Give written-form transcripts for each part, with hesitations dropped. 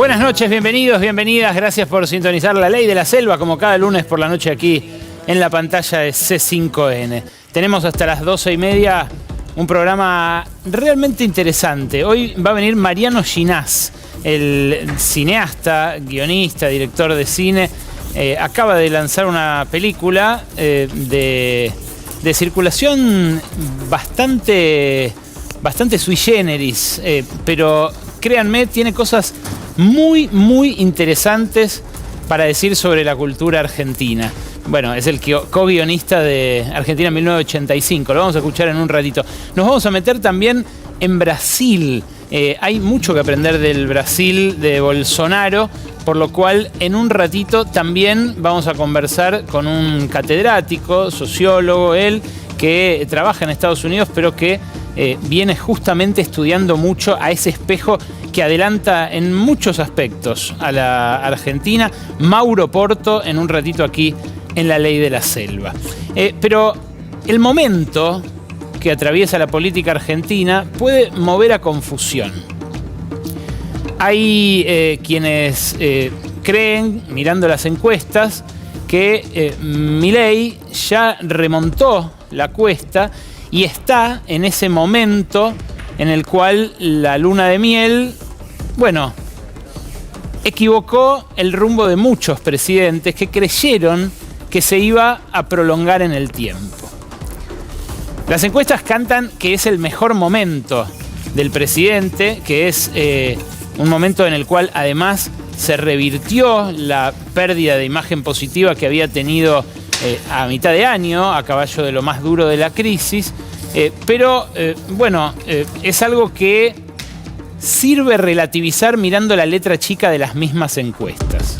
Buenas noches, bienvenidos, bienvenidas. Gracias por sintonizar La Ley de la Selva, como cada lunes por la noche aquí en la pantalla de C5N. Tenemos hasta las 12:30 un programa realmente interesante. Hoy va a venir Mariano Ginás, el cineasta, guionista, director de cine. Acaba de lanzar una película de circulación bastante sui generis, pero créanme, tiene cosas muy interesantes para decir sobre la cultura argentina. Bueno, es el co-guionista de Argentina 1985, lo vamos a escuchar en un ratito. Nos vamos a meter también en Brasil. Hay mucho que aprender del Brasil de Bolsonaro, por lo cual en un ratito también vamos a conversar con un catedrático, sociólogo, él, que trabaja en Estados Unidos, pero que viene justamente estudiando mucho a ese espejo que adelanta en muchos aspectos a la Argentina. Mauro Porto, en un ratito aquí en La Ley de la Selva. Pero el momento que atraviesa la política argentina puede mover a confusión. Hay quienes creen, mirando las encuestas, que Milei ya remontó la cuesta y está en ese momento en el cual la luna de miel, bueno, equivocó el rumbo de muchos presidentes que creyeron que se iba a prolongar en el tiempo. Las encuestas cantan que es el mejor momento del presidente, que es un momento en el cual además se revirtió la pérdida de imagen positiva que había tenido a mitad de año, a caballo de lo más duro de la crisis, pero es algo que sirve relativizar mirando la letra chica de las mismas encuestas.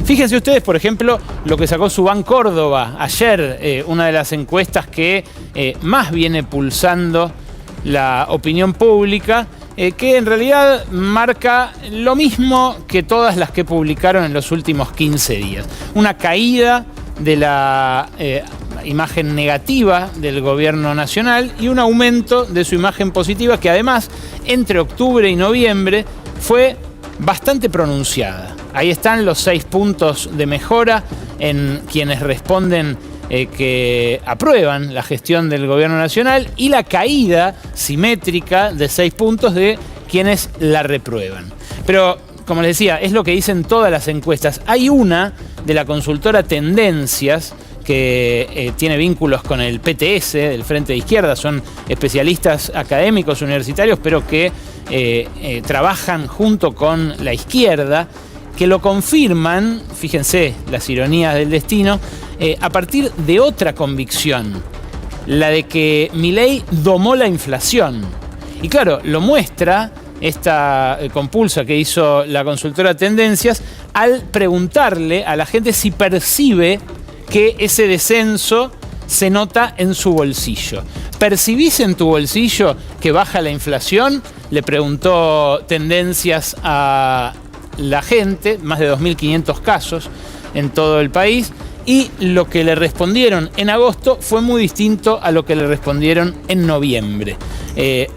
Fíjense ustedes, por ejemplo, lo que sacó Subán Córdoba ayer, una de las encuestas que más viene pulsando la opinión pública, que en realidad marca lo mismo que todas las que publicaron en los últimos 15 días. Una caída de la imagen negativa del gobierno nacional y un aumento de su imagen positiva que además entre octubre y noviembre fue bastante pronunciada. Ahí están los 6 puntos de mejora en quienes responden que aprueban la gestión del gobierno nacional y la caída simétrica de 6 puntos de quienes la reprueban. Pero, como les decía, es lo que dicen todas las encuestas. Hay una de la consultora Tendencias que tiene vínculos con el PTS, del Frente de Izquierda, son especialistas académicos universitarios, pero que trabajan junto con la izquierda, que lo confirman, fíjense las ironías del destino, a partir de otra convicción, la de que Milei domó la inflación. Y claro, lo muestra esta compulsa que hizo la consultora Tendencias al preguntarle a la gente si percibe que ese descenso se nota en su bolsillo. ¿Percibís en tu bolsillo que baja la inflación? Le preguntó Tendencias a la gente, más de 2.500 casos en todo el país, y lo que le respondieron en agosto fue muy distinto a lo que le respondieron en noviembre.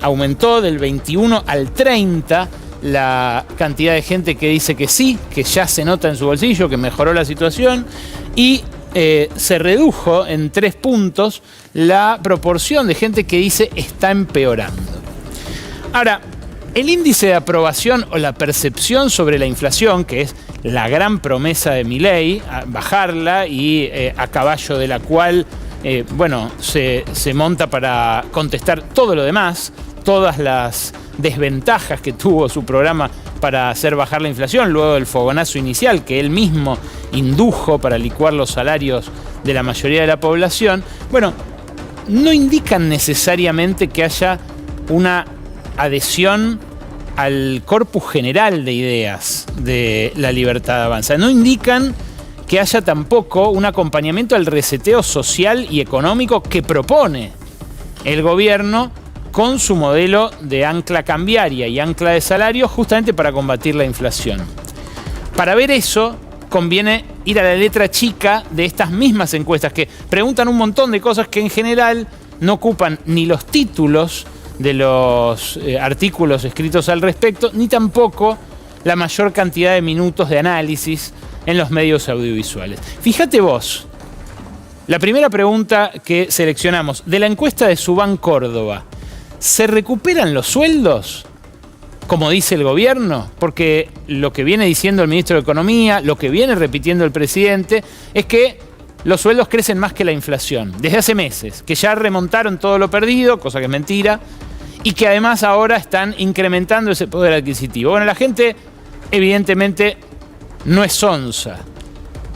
Aumentó del 21 al 30 la cantidad de gente que dice que sí, que ya se nota en su bolsillo, que mejoró la situación, y se redujo en 3 puntos la proporción de gente que dice está empeorando. Ahora, el índice de aprobación o la percepción sobre la inflación, que es la gran promesa de Milei, bajarla y a caballo de la cual se monta para contestar todo lo demás, todas las desventajas que tuvo su programa para hacer bajar la inflación, luego del fogonazo inicial que él mismo indujo para licuar los salarios de la mayoría de la población, no indican necesariamente que haya una adhesión al corpus general de ideas de La Libertad Avanza. No indican que haya tampoco un acompañamiento al reseteo social y económico que propone el gobierno con su modelo de ancla cambiaria y ancla de salario justamente para combatir la inflación. Para ver eso, conviene ir a la letra chica de estas mismas encuestas que preguntan un montón de cosas que en general no ocupan ni los títulos de los artículos escritos al respecto, ni tampoco la mayor cantidad de minutos de análisis en los medios audiovisuales. Fíjate vos, la primera pregunta que seleccionamos de la encuesta de Subán Córdoba: ¿se recuperan los sueldos, como dice el gobierno? Porque lo que viene diciendo el ministro de Economía, lo que viene repitiendo el presidente, es que los sueldos crecen más que la inflación, desde hace meses, que ya remontaron todo lo perdido, cosa que es mentira, y que además ahora están incrementando ese poder adquisitivo. Bueno, la gente evidentemente no es sonsa.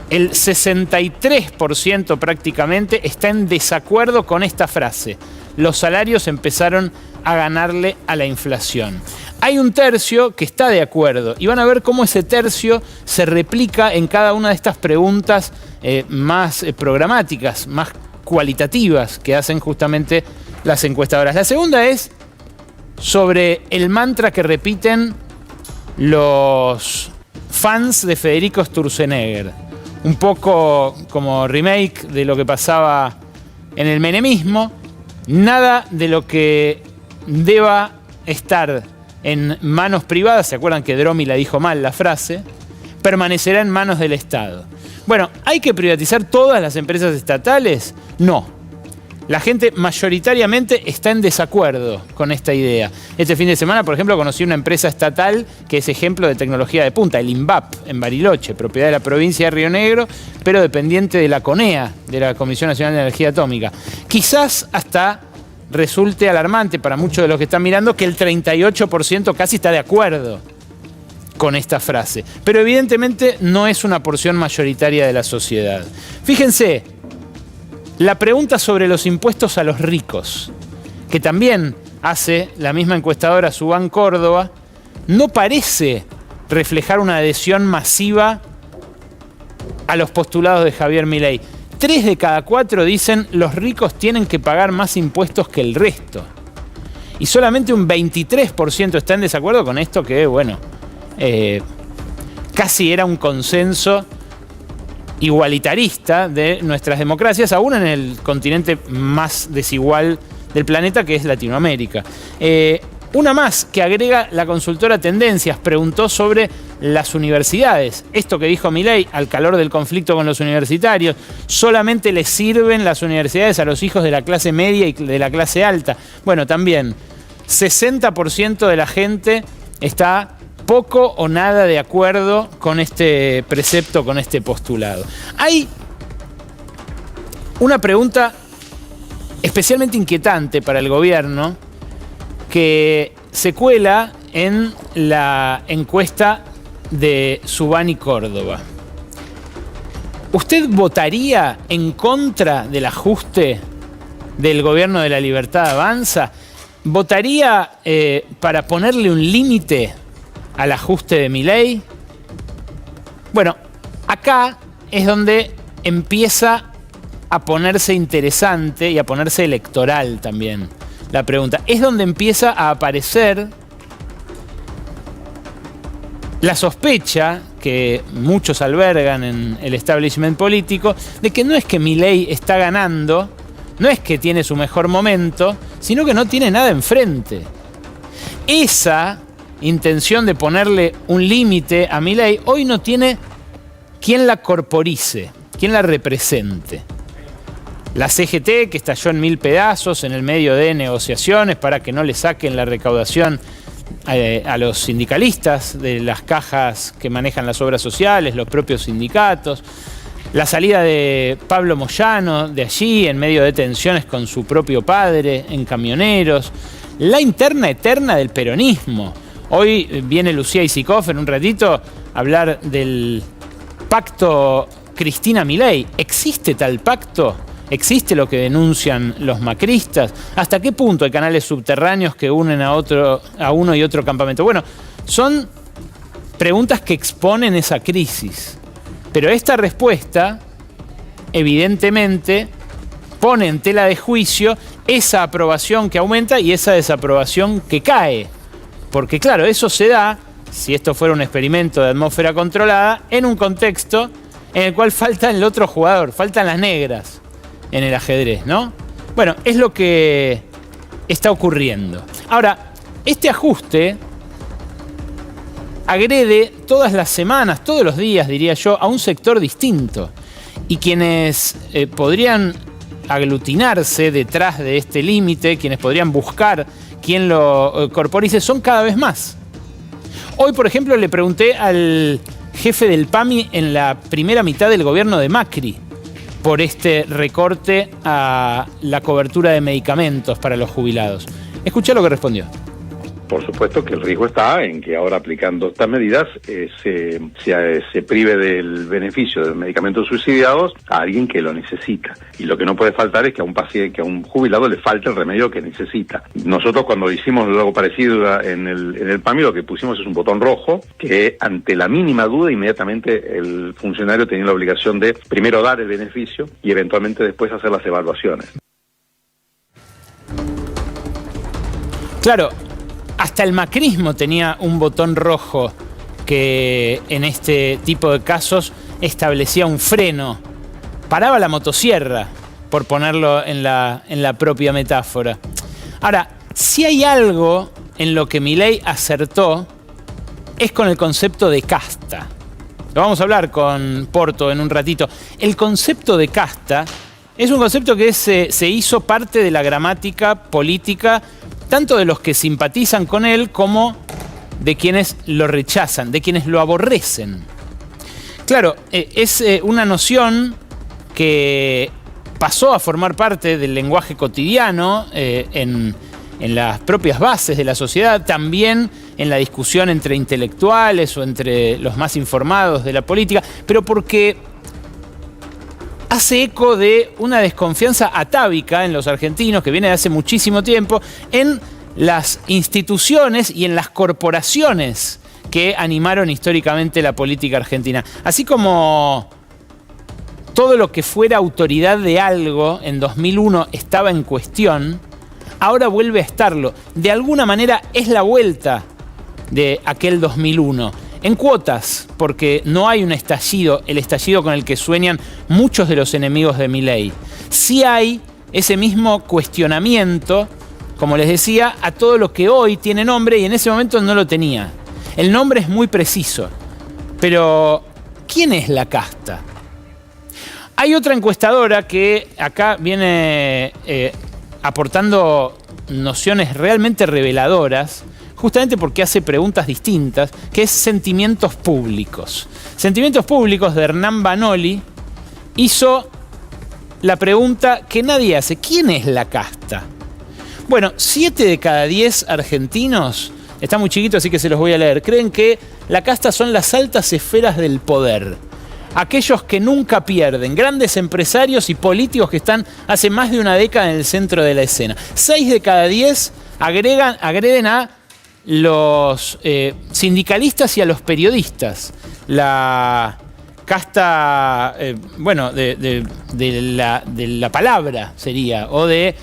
El 63% prácticamente está en desacuerdo con esta frase: los salarios empezaron a ganarle a la inflación. Hay un tercio que está de acuerdo, y van a ver cómo ese tercio se replica en cada una de estas preguntas más programáticas, más cualitativas que hacen justamente las encuestadoras. La segunda es sobre el mantra que repiten los fans de Federico Sturzenegger, un poco como remake de lo que pasaba en el menemismo: nada de lo que deba estar en manos privadas, ¿se acuerdan que Dromi la dijo mal la frase?, permanecerá en manos del Estado. Bueno, ¿hay que privatizar todas las empresas estatales? No. La gente mayoritariamente está en desacuerdo con esta idea. Este fin de semana, por ejemplo, conocí una empresa estatal que es ejemplo de tecnología de punta, el INVAP, en Bariloche, propiedad de la provincia de Río Negro, pero dependiente de la CONEA, de la Comisión Nacional de Energía Atómica. Quizás hasta resulte alarmante para muchos de los que están mirando que el 38% casi está de acuerdo con esta frase. Pero evidentemente no es una porción mayoritaria de la sociedad. Fíjense, la pregunta sobre los impuestos a los ricos, que también hace la misma encuestadora Subán Córdoba, no parece reflejar una adhesión masiva a los postulados de Javier Milei. 3 de cada 4 dicen los ricos tienen que pagar más impuestos que el resto. Y solamente un 23% está en desacuerdo con esto que, bueno, casi era un consenso igualitarista de nuestras democracias, aún en el continente más desigual del planeta, que es Latinoamérica. Una más que agrega la consultora Tendencias, preguntó sobre las universidades. Esto que dijo Milei al calor del conflicto con los universitarios: solamente les sirven las universidades a los hijos de la clase media y de la clase alta. Bueno, también 60% de la gente está poco o nada de acuerdo con este precepto, con este postulado. Hay una pregunta especialmente inquietante para el gobierno que se cuela en la encuesta de Subán y Córdoba. ¿Usted votaría en contra del ajuste del gobierno de la Libertad Avanza? ¿Votaría para ponerle un límite al ajuste de Milei? Bueno, acá es donde empieza a ponerse interesante y a ponerse electoral también la pregunta. Es donde empieza a aparecer la sospecha que muchos albergan en el establishment político de que no es que Milei está ganando, no es que tiene su mejor momento, sino que no tiene nada enfrente. Esa intención de ponerle un límite a Milei hoy no tiene quien la corporice, quien la represente. La CGT, que estalló en 1000 pedazos en el medio de negociaciones para que no le saquen la recaudación a los sindicalistas de las cajas que manejan las obras sociales, los propios sindicatos. La salida de Pablo Moyano de allí en medio de tensiones con su propio padre en Camioneros. La interna eterna del peronismo. Hoy viene Lucía Isikoff en un ratito a hablar del pacto Cristina-Milei. ¿Existe tal pacto? ¿Existe lo que denuncian los macristas? ¿Hasta qué punto hay canales subterráneos que unen a uno y otro campamento? Bueno, son preguntas que exponen esa crisis. Pero esta respuesta, evidentemente, pone en tela de juicio esa aprobación que aumenta y esa desaprobación que cae. Porque claro, eso se da, si esto fuera un experimento de atmósfera controlada, en un contexto en el cual falta el otro jugador, faltan las negras en el ajedrez, ¿no? Bueno, es lo que está ocurriendo. Ahora, este ajuste agrede todas las semanas, todos los días, diría yo, a un sector distinto. Y quienes podrían aglutinarse detrás de este límite, quienes podrían buscar quién lo corporice, son cada vez más. Hoy, por ejemplo, le pregunté al jefe del PAMI en la primera mitad del gobierno de Macri por este recorte a la cobertura de medicamentos para los jubilados. Escuché lo que respondió. Por supuesto que el riesgo está en que ahora, aplicando estas medidas, se prive del beneficio de los medicamentos subsidiados a alguien que lo necesita. Y lo que no puede faltar es que a un paciente, que a un jubilado le falte el remedio que necesita. Nosotros, cuando hicimos algo parecido en el PAMI, lo que pusimos es un botón rojo que, ante la mínima duda, inmediatamente el funcionario tenía la obligación de primero dar el beneficio y eventualmente después hacer las evaluaciones. Claro. Hasta el macrismo tenía un botón rojo que en este tipo de casos establecía un freno. Paraba la motosierra, por ponerlo en la propia metáfora. Ahora, si hay algo en lo que Milei acertó, es con el concepto de casta. Lo vamos a hablar con Porto en un ratito. El concepto de casta es un concepto que se hizo parte de la gramática política tanto de los que simpatizan con él como de quienes lo rechazan, de quienes lo aborrecen. Claro, es una noción que pasó a formar parte del lenguaje cotidiano en las propias bases de la sociedad, también en la discusión entre intelectuales o entre los más informados de la política, pero porque hace eco de una desconfianza atávica en los argentinos que viene de hace muchísimo tiempo en las instituciones y en las corporaciones que animaron históricamente la política argentina. Así como todo lo que fuera autoridad de algo en 2001 estaba en cuestión, ahora vuelve a estarlo. De alguna manera es la vuelta de aquel 2001. En cuotas, porque no hay un estallido, el estallido con el que sueñan muchos de los enemigos de Milei. Sí hay ese mismo cuestionamiento, como les decía, a todo lo que hoy tiene nombre y en ese momento no lo tenía. El nombre es muy preciso, pero ¿quién es la casta? Hay otra encuestadora que acá viene aportando nociones realmente reveladoras, justamente porque hace preguntas distintas, que es Sentimientos Públicos. Sentimientos Públicos, de Hernán Banoli, hizo la pregunta que nadie hace: ¿quién es la casta? Bueno, 7 de cada 10 argentinos, está muy chiquito así que se los voy a leer, creen que la casta son las altas esferas del poder. Aquellos que nunca pierden, grandes empresarios y políticos que están hace más de una década en el centro de la escena. 6 de cada 10 agreden a los sindicalistas y a los periodistas. La casta, de la palabra sería, o del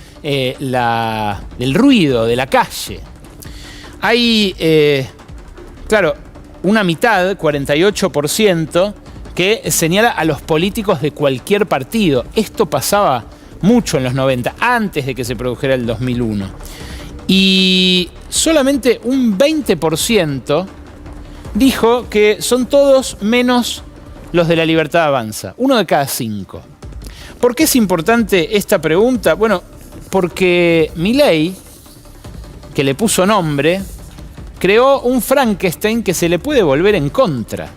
ruido, de la calle. Hay, claro, una mitad, 48%, que señala a los políticos de cualquier partido. Esto pasaba mucho en los 90, antes de que se produjera el 2001. Y solamente un 20% dijo que son todos menos los de La Libertad Avanza. 1 de cada 5. ¿Por qué es importante esta pregunta? Bueno, porque Milei, que le puso nombre, creó un Frankenstein que se le puede volver en contra.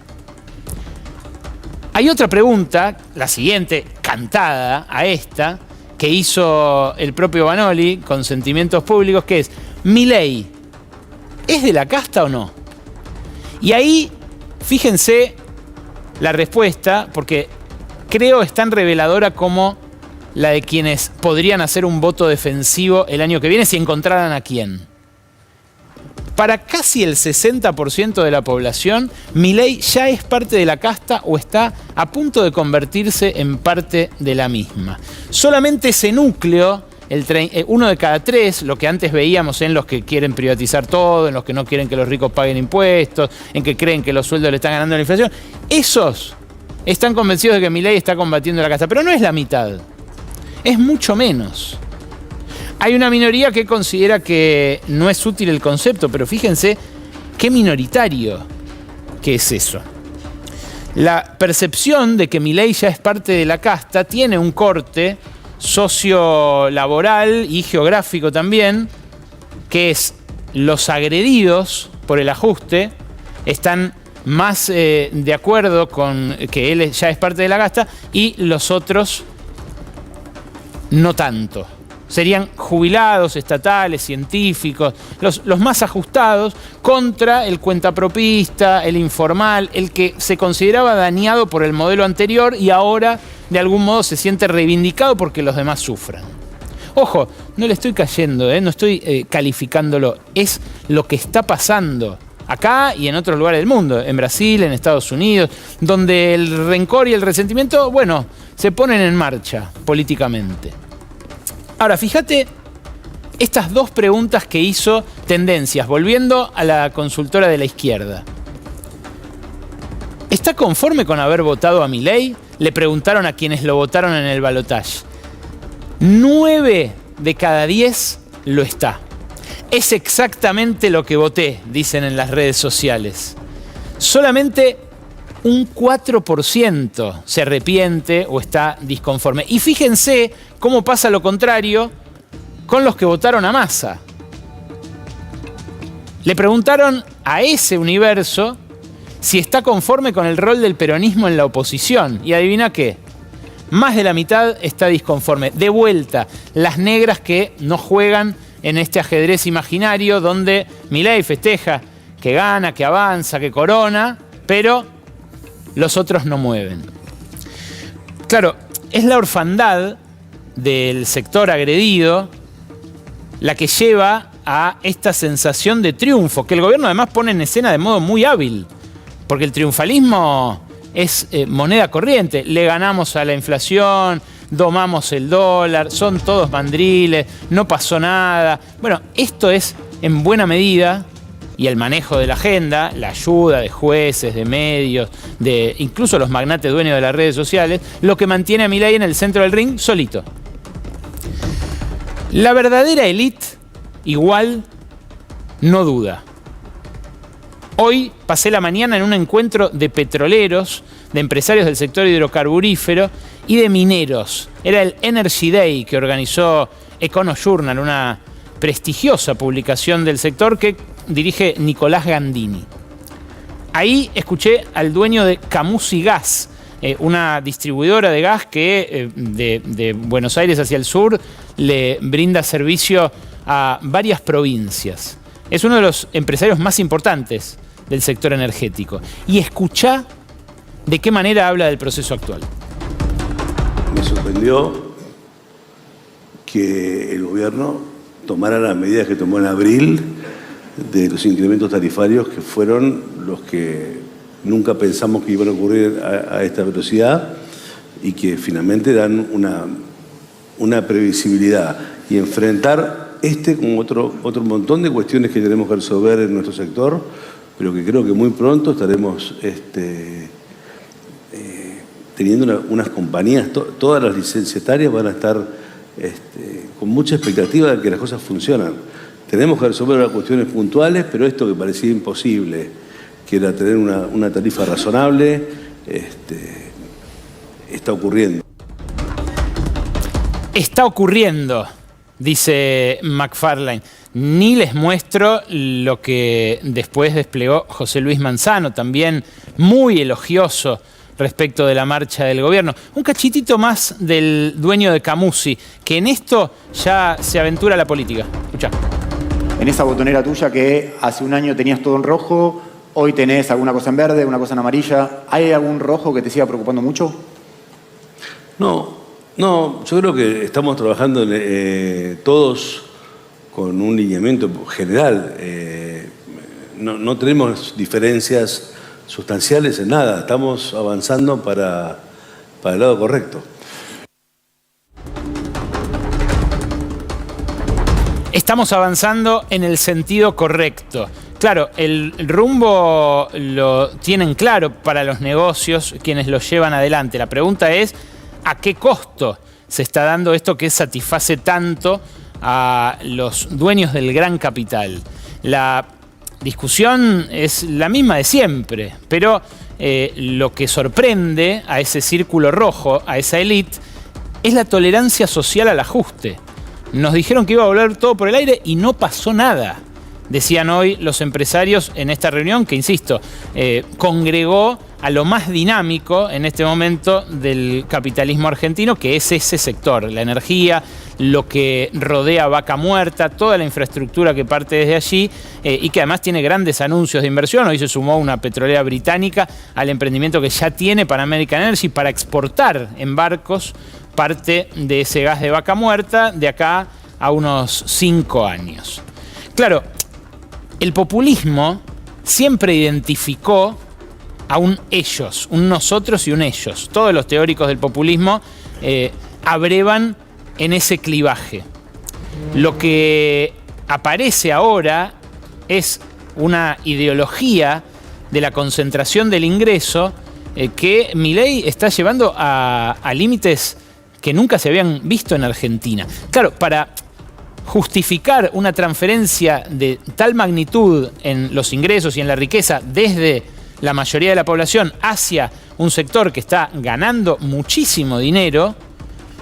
Hay otra pregunta, la siguiente, cantada a esta, que hizo el propio Banoli con Sentimientos Públicos, que es: ¿Milei es de la casta o no? Y ahí, fíjense la respuesta, porque creo es tan reveladora como la de quienes podrían hacer un voto defensivo el año que viene si encontraran a quién. Para casi el 60% de la población, Milei ya es parte de la casta o está a punto de convertirse en parte de la misma. Solamente ese núcleo, 1 de cada 3, lo que antes veíamos en los que quieren privatizar todo, en los que no quieren que los ricos paguen impuestos, en que creen que los sueldos le están ganando la inflación, esos están convencidos de que Milei está combatiendo la casta. Pero no es la mitad, es mucho menos. Hay una minoría que considera que no es útil el concepto, pero fíjense qué minoritario. qué es eso. La percepción de que Milei ya es parte de la casta tiene un corte sociolaboral y geográfico también, que es los agredidos por el ajuste están más de acuerdo con que él ya es parte de la casta y los otros no tanto. Serían jubilados, estatales, científicos, los más ajustados contra el cuentapropista, el informal, el que se consideraba dañado por el modelo anterior y ahora de algún modo se siente reivindicado porque los demás sufran. Ojo, no le estoy cayendo, no estoy calificándolo, es lo que está pasando acá y en otros lugares del mundo, en Brasil, en Estados Unidos, donde el rencor y el resentimiento, bueno, se ponen en marcha políticamente. Ahora, fíjate estas dos preguntas que hizo Tendencias, volviendo a la consultora de la izquierda. ¿Está conforme con haber votado a Milei? Le preguntaron a quienes lo votaron en el balotaje. 9 de cada 10 lo está. Es exactamente lo que voté, dicen en las redes sociales. Solamente un 4% se arrepiente o está disconforme. Y fíjense cómo pasa lo contrario con los que votaron a Massa. Le preguntaron a ese universo si está conforme con el rol del peronismo en la oposición. Y adivina qué, más de la mitad está disconforme. De vuelta, las negras que no juegan en este ajedrez imaginario donde Milei festeja que gana, que avanza, que corona, pero los otros no mueven. Claro, es la orfandad del sector agredido la que lleva a esta sensación de triunfo, que el gobierno además pone en escena de modo muy hábil, porque el triunfalismo es moneda corriente. Le ganamos a la inflación, domamos el dólar, son todos mandriles, no pasó nada. Bueno, esto es en buena medida, y el manejo de la agenda, la ayuda de jueces, de medios, de incluso los magnates dueños de las redes sociales, lo que mantiene a Milei en el centro del ring solito. La verdadera élite, igual, no duda. Hoy pasé la mañana en un encuentro de petroleros, de empresarios del sector hidrocarburífero y de mineros. Era el Energy Day que organizó Econojournal, una prestigiosa publicación del sector que dirige Nicolás Gandini. Ahí escuché al dueño de Camusi Gas, una distribuidora de gas que de Buenos Aires hacia el sur le brinda servicio a varias provincias. Es uno de los empresarios más importantes del sector energético. Y escuchá de qué manera habla del proceso actual. Me sorprendió que el gobierno tomara las medidas que tomó en abril de los incrementos tarifarios, que fueron los que nunca pensamos que iban a ocurrir a esta velocidad y que finalmente dan una previsibilidad y enfrentar con otro montón de cuestiones que tenemos que resolver en nuestro sector, pero que creo que muy pronto estaremos teniendo unas compañías, todas las licenciatarias van a estar con mucha expectativa de que las cosas funcionan. Tenemos que resolver las cuestiones puntuales, pero esto que parecía imposible, que era tener una tarifa razonable, está ocurriendo. Está ocurriendo, dice McFarlane. Ni les muestro lo que después desplegó José Luis Manzano, también muy elogioso respecto de la marcha del gobierno. Un cachitito más del dueño de Camusi, que en esto ya se aventura a la política. Escuchá. En esa botonera tuya que hace un año tenías todo en rojo, hoy tenés alguna cosa en verde, una cosa en amarilla. ¿Hay algún rojo que te siga preocupando mucho? No, yo creo que estamos trabajando todos con un lineamiento general. No tenemos diferencias sustanciales en nada. Estamos avanzando para el lado correcto. Estamos avanzando en el sentido correcto. Claro, el rumbo lo tienen claro para los negocios quienes lo llevan adelante. La pregunta es, ¿a qué costo se está dando esto que satisface tanto a los dueños del gran capital? La discusión es la misma de siempre, pero lo que sorprende a ese círculo rojo, a esa élite, es la tolerancia social al ajuste. Nos dijeron que iba a volar todo por el aire y no pasó nada, decían hoy los empresarios en esta reunión que, insisto, congregó a lo más dinámico en este momento del capitalismo argentino, que es ese sector, la energía, lo que rodea Vaca Muerta, toda la infraestructura que parte desde allí y que además tiene grandes anuncios de inversión. Hoy se sumó una petrolera británica al emprendimiento que ya tiene Pan American Energy para exportar en barcos parte de ese gas de Vaca Muerta de acá a unos 5 años. Claro, el populismo siempre identificó a un ellos, un nosotros y un ellos. Todos los teóricos del populismo abrevan en ese clivaje. Lo que aparece ahora es una ideología de la concentración del ingreso que Milei está llevando a límites que nunca se habían visto en Argentina. Claro, para justificar una transferencia de tal magnitud en los ingresos y en la riqueza desde la mayoría de la población hacia un sector que está ganando muchísimo dinero,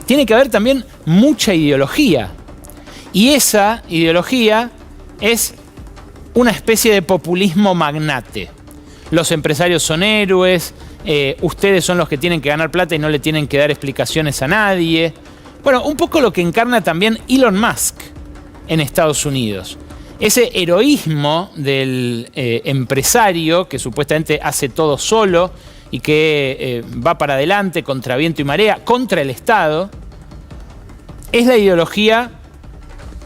tiene que haber también mucha ideología. Y esa ideología es una especie de populismo magnate. Los empresarios son héroes, ustedes son los que tienen que ganar plata y no le tienen que dar explicaciones a nadie. Bueno, un poco lo que encarna también Elon Musk en Estados Unidos. Ese heroísmo del empresario que supuestamente hace todo solo y que va para adelante contra viento y marea, contra el Estado, es la ideología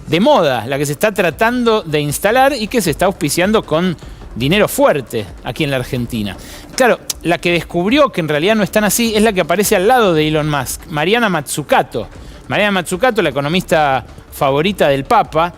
de moda, la que se está tratando de instalar y que se está auspiciando con dinero fuerte aquí en la Argentina. Claro, la que descubrió que en realidad no es tan así es la que aparece al lado de Elon Musk, Mariana Mazzucato. Mariana Mazzucato, la economista favorita del Papa,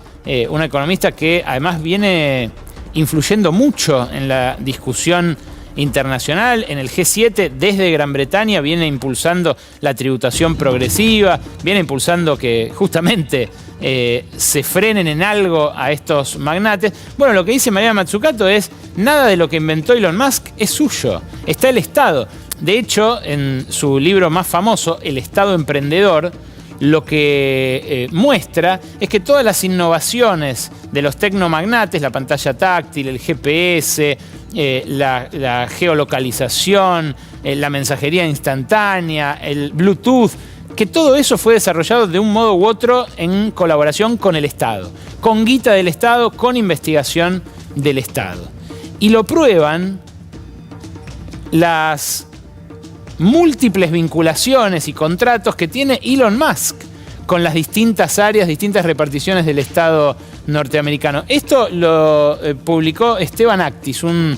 una economista que además viene influyendo mucho en la discusión internacional, en el G7 desde Gran Bretaña, viene impulsando la tributación progresiva, viene impulsando que justamente se frenen en algo a estos magnates. Bueno, lo que dice Mariana Mazzucato es: nada de lo que inventó Elon Musk es suyo, está el Estado. De hecho, en su libro más famoso, El Estado Emprendedor, lo que muestra es que todas las innovaciones de los tecnomagnates, la pantalla táctil, el GPS, la geolocalización, la mensajería instantánea, el Bluetooth, que todo eso fue desarrollado de un modo u otro en colaboración con el Estado, con guita del Estado, con investigación del Estado. Y lo prueban las múltiples vinculaciones y contratos que tiene Elon Musk con las distintas áreas, distintas reparticiones del Estado norteamericano. Esto lo publicó Esteban Actis, un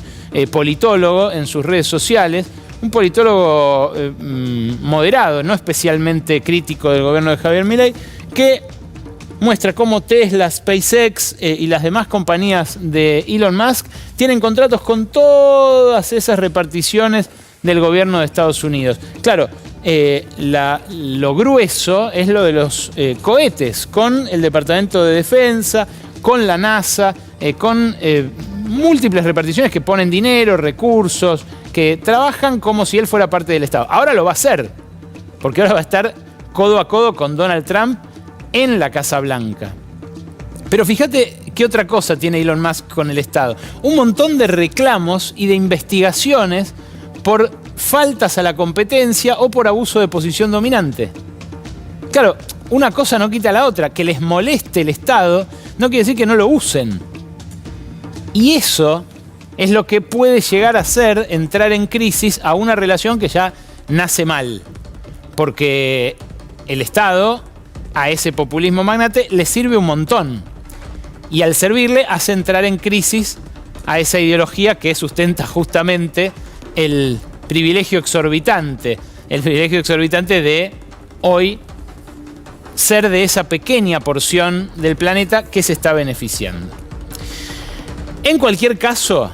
politólogo, en sus redes sociales, un politólogo moderado, no especialmente crítico del gobierno de Javier Milei, que muestra cómo Tesla, SpaceX y las demás compañías de Elon Musk tienen contratos con todas esas reparticiones del gobierno de Estados Unidos. Claro, lo grueso es lo de los cohetes, con el Departamento de Defensa, con la NASA, con múltiples reparticiones que ponen dinero, recursos, que trabajan como si él fuera parte del Estado. Ahora lo va a hacer, porque ahora va a estar codo a codo con Donald Trump en la Casa Blanca. Pero fíjate qué otra cosa tiene Elon Musk con el Estado. Un montón de reclamos y de investigaciones por faltas a la competencia o por abuso de posición dominante. Claro, una cosa no quita la otra. Que les moleste el Estado no quiere decir que no lo usen. Y eso es lo que puede llegar a hacer entrar en crisis a una relación que ya nace mal. Porque el Estado a ese populismo magnate le sirve un montón. Y al servirle hace entrar en crisis a esa ideología que sustenta justamente el privilegio exorbitante de hoy ser de esa pequeña porción del planeta que se está beneficiando. En cualquier caso,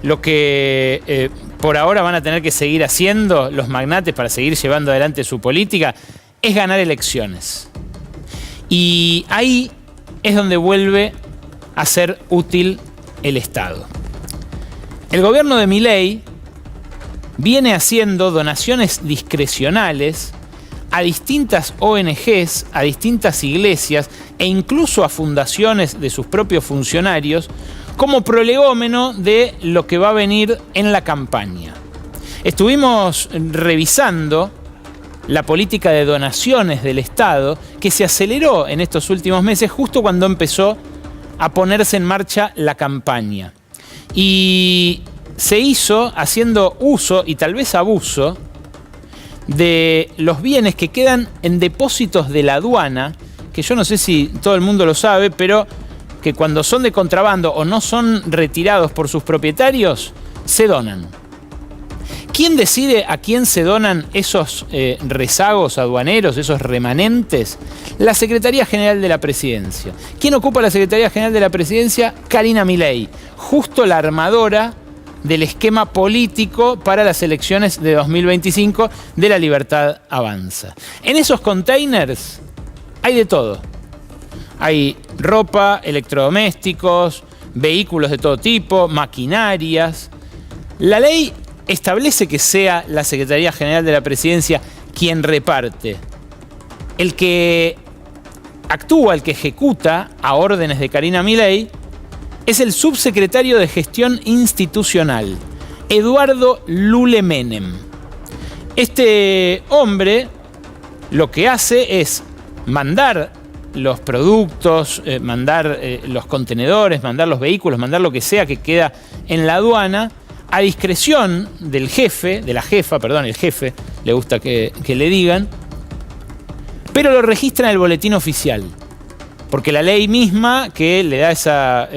lo que por ahora van a tener que seguir haciendo los magnates para seguir llevando adelante su política es ganar elecciones. Y ahí es donde vuelve hacer útil el Estado. El gobierno de Milei viene haciendo donaciones discrecionales a distintas ONGs, a distintas iglesias e incluso a fundaciones de sus propios funcionarios como prolegómeno de lo que va a venir en la campaña. Estuvimos revisando la política de donaciones del Estado que se aceleró en estos últimos meses justo cuando empezó a ponerse en marcha la campaña. Y se hizo haciendo uso y tal vez abuso de los bienes que quedan en depósitos de la aduana, que yo no sé si todo el mundo lo sabe, pero que cuando son de contrabando o no son retirados por sus propietarios, se donan. ¿Quién decide a quién se donan esos rezagos aduaneros, esos remanentes? La Secretaría General de la Presidencia. ¿Quién ocupa la Secretaría General de la Presidencia? Karina Milei, justo la armadora del esquema político para las elecciones de 2025 de La Libertad Avanza. En esos containers hay de todo. Hay ropa, electrodomésticos, vehículos de todo tipo, maquinarias. La ley establece que sea la Secretaría General de la Presidencia quien reparte. El que actúa, el que ejecuta a órdenes de Karina Milei, es el subsecretario de Gestión Institucional, Eduardo Lule Menem. Este hombre lo que hace es mandar los productos, mandar los contenedores, mandar los vehículos, mandar lo que sea que queda en la aduana a discreción del jefe, de la jefa, perdón, el jefe, le gusta que le digan, pero lo registra en el boletín oficial, porque la ley misma que le da esa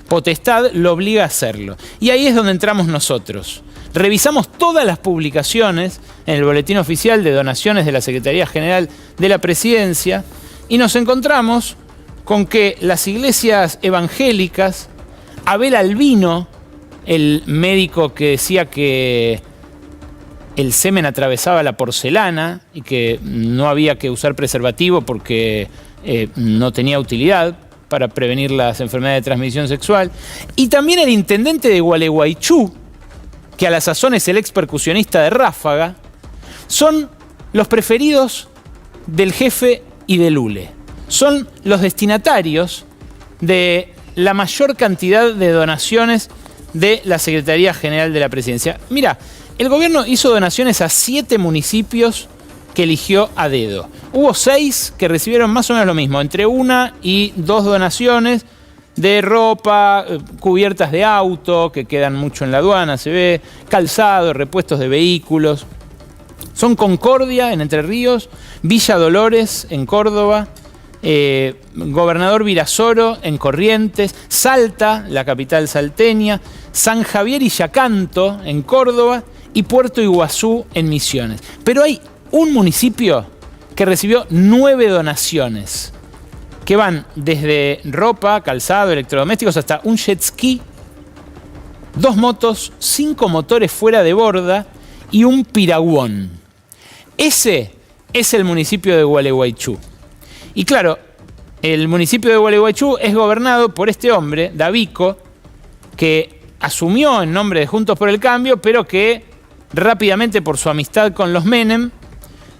potestad lo obliga a hacerlo. Y ahí es donde entramos nosotros. Revisamos todas las publicaciones en el boletín oficial de donaciones de la Secretaría General de la Presidencia y nos encontramos con que las iglesias evangélicas, Abel Albino, el médico que decía que el semen atravesaba la porcelana y que no había que usar preservativo porque no tenía utilidad para prevenir las enfermedades de transmisión sexual, y también el intendente de Gualeguaychú, que a la sazón es el ex percusionista de Ráfaga, son los preferidos del jefe y de Lule. Son los destinatarios de la mayor cantidad de donaciones de la Secretaría General de la Presidencia. Mira, el gobierno hizo donaciones a 7 municipios que eligió a dedo. Hubo 6 que recibieron más o menos lo mismo, entre 1 y 2 donaciones de ropa, cubiertas de auto, que quedan mucho en la aduana, se ve, calzado, repuestos de vehículos. Son Concordia, en Entre Ríos, Villa Dolores, en Córdoba, Gobernador Virasoro, en Corrientes, Salta, la capital salteña, San Javier y Yacanto, en Córdoba, y Puerto Iguazú, en Misiones. Pero hay un municipio que recibió 9 donaciones, que van desde ropa, calzado, electrodomésticos, hasta un jet ski, 2 motos, 5 motores fuera de borda y un piragüón. Ese es el municipio de Gualeguaychú. Y claro, el municipio de Gualeguaychú es gobernado por este hombre, Davico, que asumió en nombre de Juntos por el Cambio, pero que rápidamente, por su amistad con los Menem,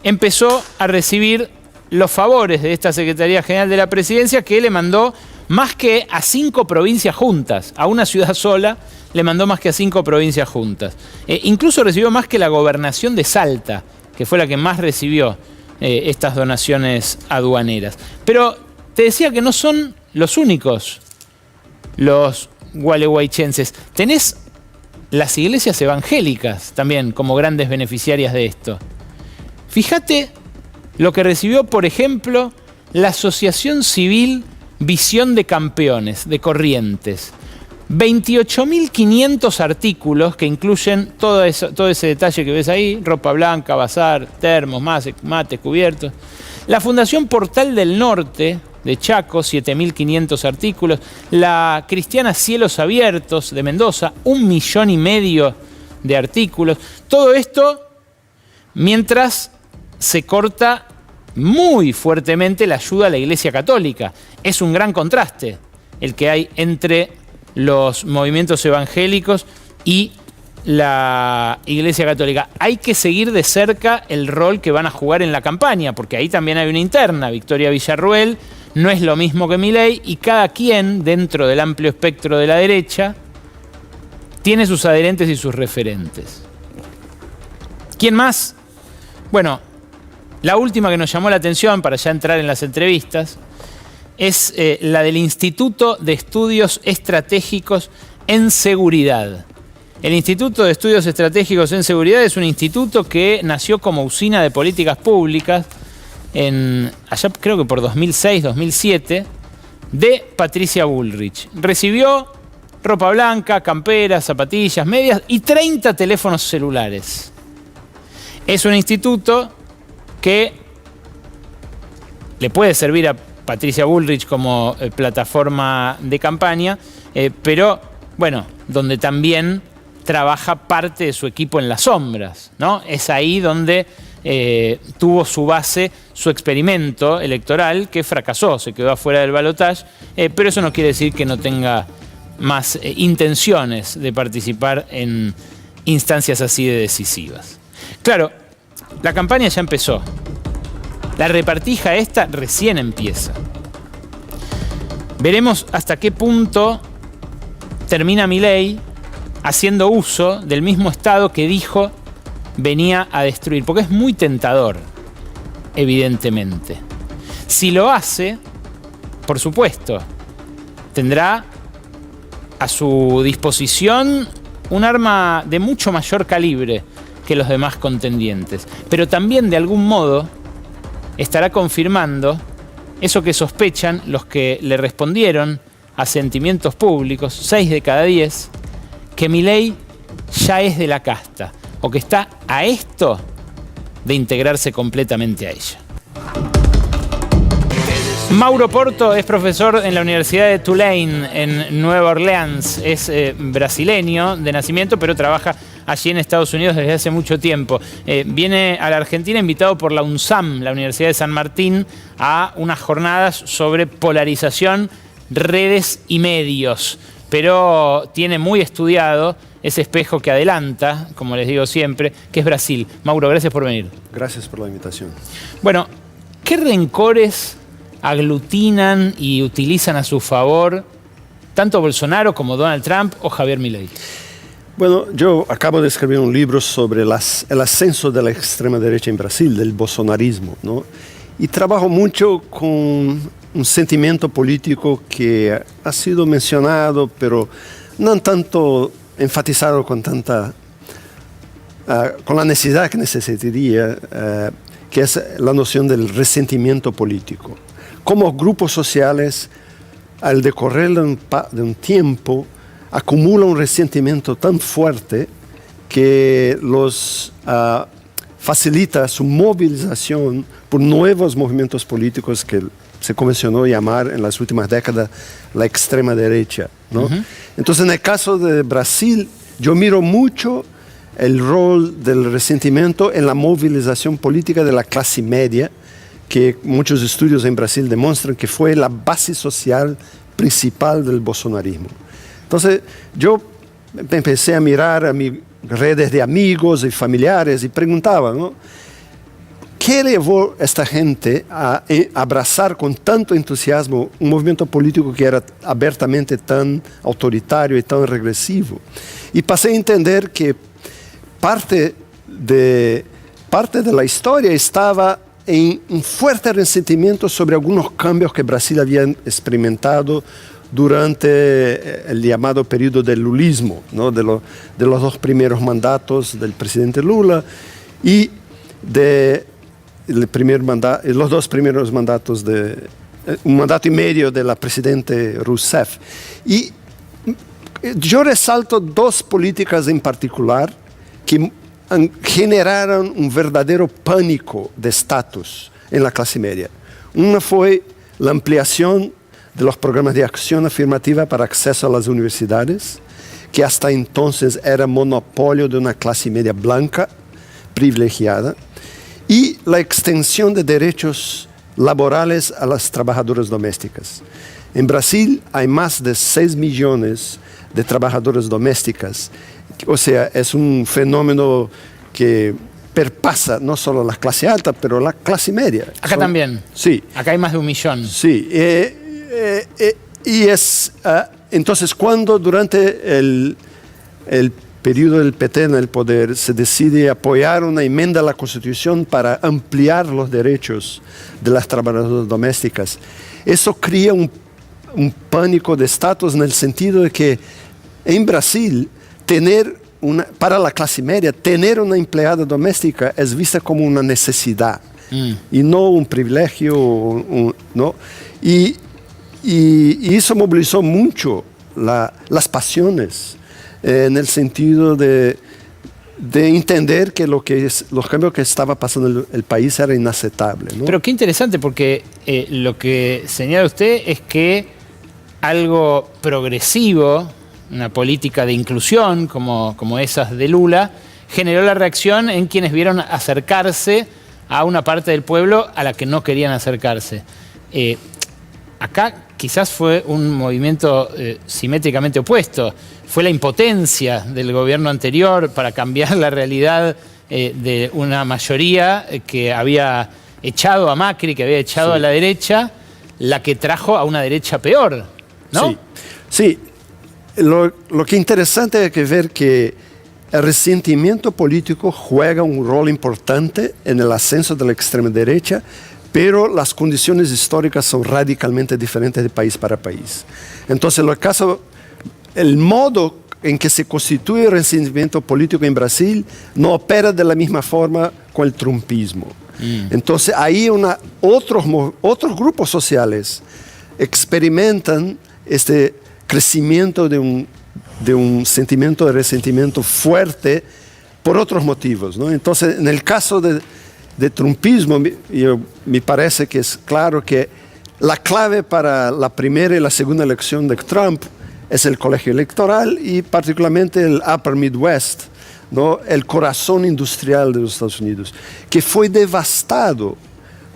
empezó a recibir los favores de esta Secretaría General de la Presidencia, que le mandó más que a 5 provincias juntas. A una ciudad sola le mandó más que a 5 provincias juntas. Incluso recibió más que la gobernación de Salta, que fue la que más recibió estas donaciones aduaneras. Pero te decía que no son los únicos los gualeguaychenses. Tenés las iglesias evangélicas también como grandes beneficiarias de esto. Fíjate lo que recibió, por ejemplo, la Asociación Civil Visión de Campeones de Corrientes. 28.500 artículos que incluyen todo ese detalle que ves ahí: ropa blanca, bazar, termos, mates, cubiertos. La Fundación Portal del Norte de Chaco, 7.500 artículos. La Cristiana Cielos Abiertos de Mendoza, 1,5 millones de artículos. Todo esto mientras se corta muy fuertemente la ayuda a la Iglesia Católica. Es un gran contraste el que hay entre los movimientos evangélicos y la Iglesia Católica. Hay que seguir de cerca el rol que van a jugar en la campaña, porque ahí también hay una interna. Victoria Villarruel no es lo mismo que Milei, y cada quien, dentro del amplio espectro de la derecha, tiene sus adherentes y sus referentes. ¿Quién más? Bueno, la última que nos llamó la atención, para ya entrar en las entrevistas, es la del Instituto de Estudios Estratégicos en Seguridad. El Instituto de Estudios Estratégicos en Seguridad es un instituto que nació como usina de políticas públicas allá creo que por 2006-2007, de Patricia Bullrich. Recibió ropa blanca, camperas, zapatillas, medias y 30 teléfonos celulares. Es un instituto que le puede servir a Patricia Bullrich como plataforma de campaña, pero bueno, donde también trabaja parte de su equipo en las sombras, ¿no? Es ahí donde tuvo su base su experimento electoral, que fracasó, se quedó afuera del balotaje, pero eso no quiere decir que no tenga más intenciones de participar en instancias así de decisivas. Claro, la campaña ya empezó. La repartija esta recién empieza. Veremos hasta qué punto termina Milei haciendo uso del mismo Estado que dijo venía a destruir, porque es muy tentador, evidentemente. Si lo hace, por supuesto, tendrá a su disposición un arma de mucho mayor calibre que los demás contendientes, pero también de algún modo estará confirmando eso que sospechan los que le respondieron a sentimientos públicos, 6 de cada 10, que Milei ya es de la casta, o que está a esto de integrarse completamente a ella. Mauro Porto es profesor en la Universidad de Tulane, en Nueva Orleans. Es brasileño de nacimiento, pero trabaja allí en Estados Unidos desde hace mucho tiempo. Viene a la Argentina invitado por la UNSAM, la Universidad de San Martín, a unas jornadas sobre polarización, redes y medios. Pero tiene muy estudiado ese espejo que adelanta, como les digo siempre, que es Brasil. Mauro, gracias por venir. Gracias por la invitación. Bueno, ¿qué rencores aglutinan y utilizan a su favor tanto Bolsonaro como Donald Trump o Javier Milei? Bueno, yo acabo de escribir un libro sobre el ascenso de la extrema derecha en Brasil, del bolsonarismo, ¿no? Y trabajo mucho con un sentimiento político que ha sido mencionado, pero no tanto enfatizado con tanta, con la necesidad que necesitaría, que es la noción del resentimiento político. Como grupos sociales, al decorrer de un tiempo, acumulan un resentimiento tan fuerte que los facilita su movilización por nuevos movimientos políticos que se convencionó llamar en las últimas décadas la extrema derecha, ¿no? Uh-huh. Entonces, en el caso de Brasil, yo miro mucho el rol del resentimiento en la movilización política de la clase media, que muchos estudios en Brasil demuestran que fue la base social principal del bolsonarismo. Entonces, yo empecé a mirar a mis redes de amigos y familiares y preguntaba, ¿no? ¿Qué llevó a esta gente a abrazar con tanto entusiasmo un movimiento político que era abiertamente tan autoritario y tan regresivo? Y pasé a entender que parte de la historia estaba en un fuerte resentimiento sobre algunos cambios que Brasil había experimentado durante el llamado periodo del lulismo, ¿no? de los dos primeros mandatos del presidente Lula y los dos primeros mandatos un mandato y medio de la presidente Rousseff. Y yo resalto dos políticas en particular que generaron un verdadero pánico de estatus en la clase media. Una fue la ampliación de los programas de acción afirmativa para acceso a las universidades, que hasta entonces era monopolio de una clase media blanca, privilegiada, y la extensión de derechos laborales a las trabajadoras domésticas. En Brasil hay más de 6 millones de trabajadoras domésticas. O sea, es un fenómeno que perpasa no solo la clase alta, pero la clase media. Acá también. Sí. Acá hay más de 1 millón. Sí. Entonces, cuando durante el periodo del PT en el poder se decide apoyar una enmienda a la Constitución para ampliar los derechos de las trabajadoras domésticas, eso crea un pánico de estatus en el sentido de que en Brasil para la clase media, tener una empleada doméstica es vista como una necesidad y no un privilegio, ¿no? Y eso movilizó mucho las pasiones en el sentido de entender que los cambios que estaba pasando en el país era inaceptable, ¿no? Pero qué interesante, porque lo que señala usted es que algo progresivo, una política de inclusión como esas de Lula, generó la reacción en quienes vieron acercarse a una parte del pueblo a la que no querían acercarse. Acá quizás fue un movimiento simétricamente opuesto. Fue la impotencia del gobierno anterior para cambiar la realidad de una mayoría que había echado a Macri, que había echado a la derecha, la que trajo a una derecha peor, ¿no? Sí. Lo que es interesante es que ver que el resentimiento político juega un rol importante en el ascenso de la extrema derecha, pero las condiciones históricas son radicalmente diferentes de país para país. Entonces, el modo en que se constituye el resentimiento político en Brasil no opera de la misma forma con el trumpismo. Entonces, ahí otros grupos sociales experimentan este crecimiento de un sentimiento de resentimiento fuerte por otros motivos, ¿no? Entonces, en el caso de trumpismo, me parece que es claro que la clave para la primera y la segunda elección de Trump es el colegio electoral y particularmente el Upper Midwest, ¿no? El corazón industrial de los Estados Unidos, que fue devastado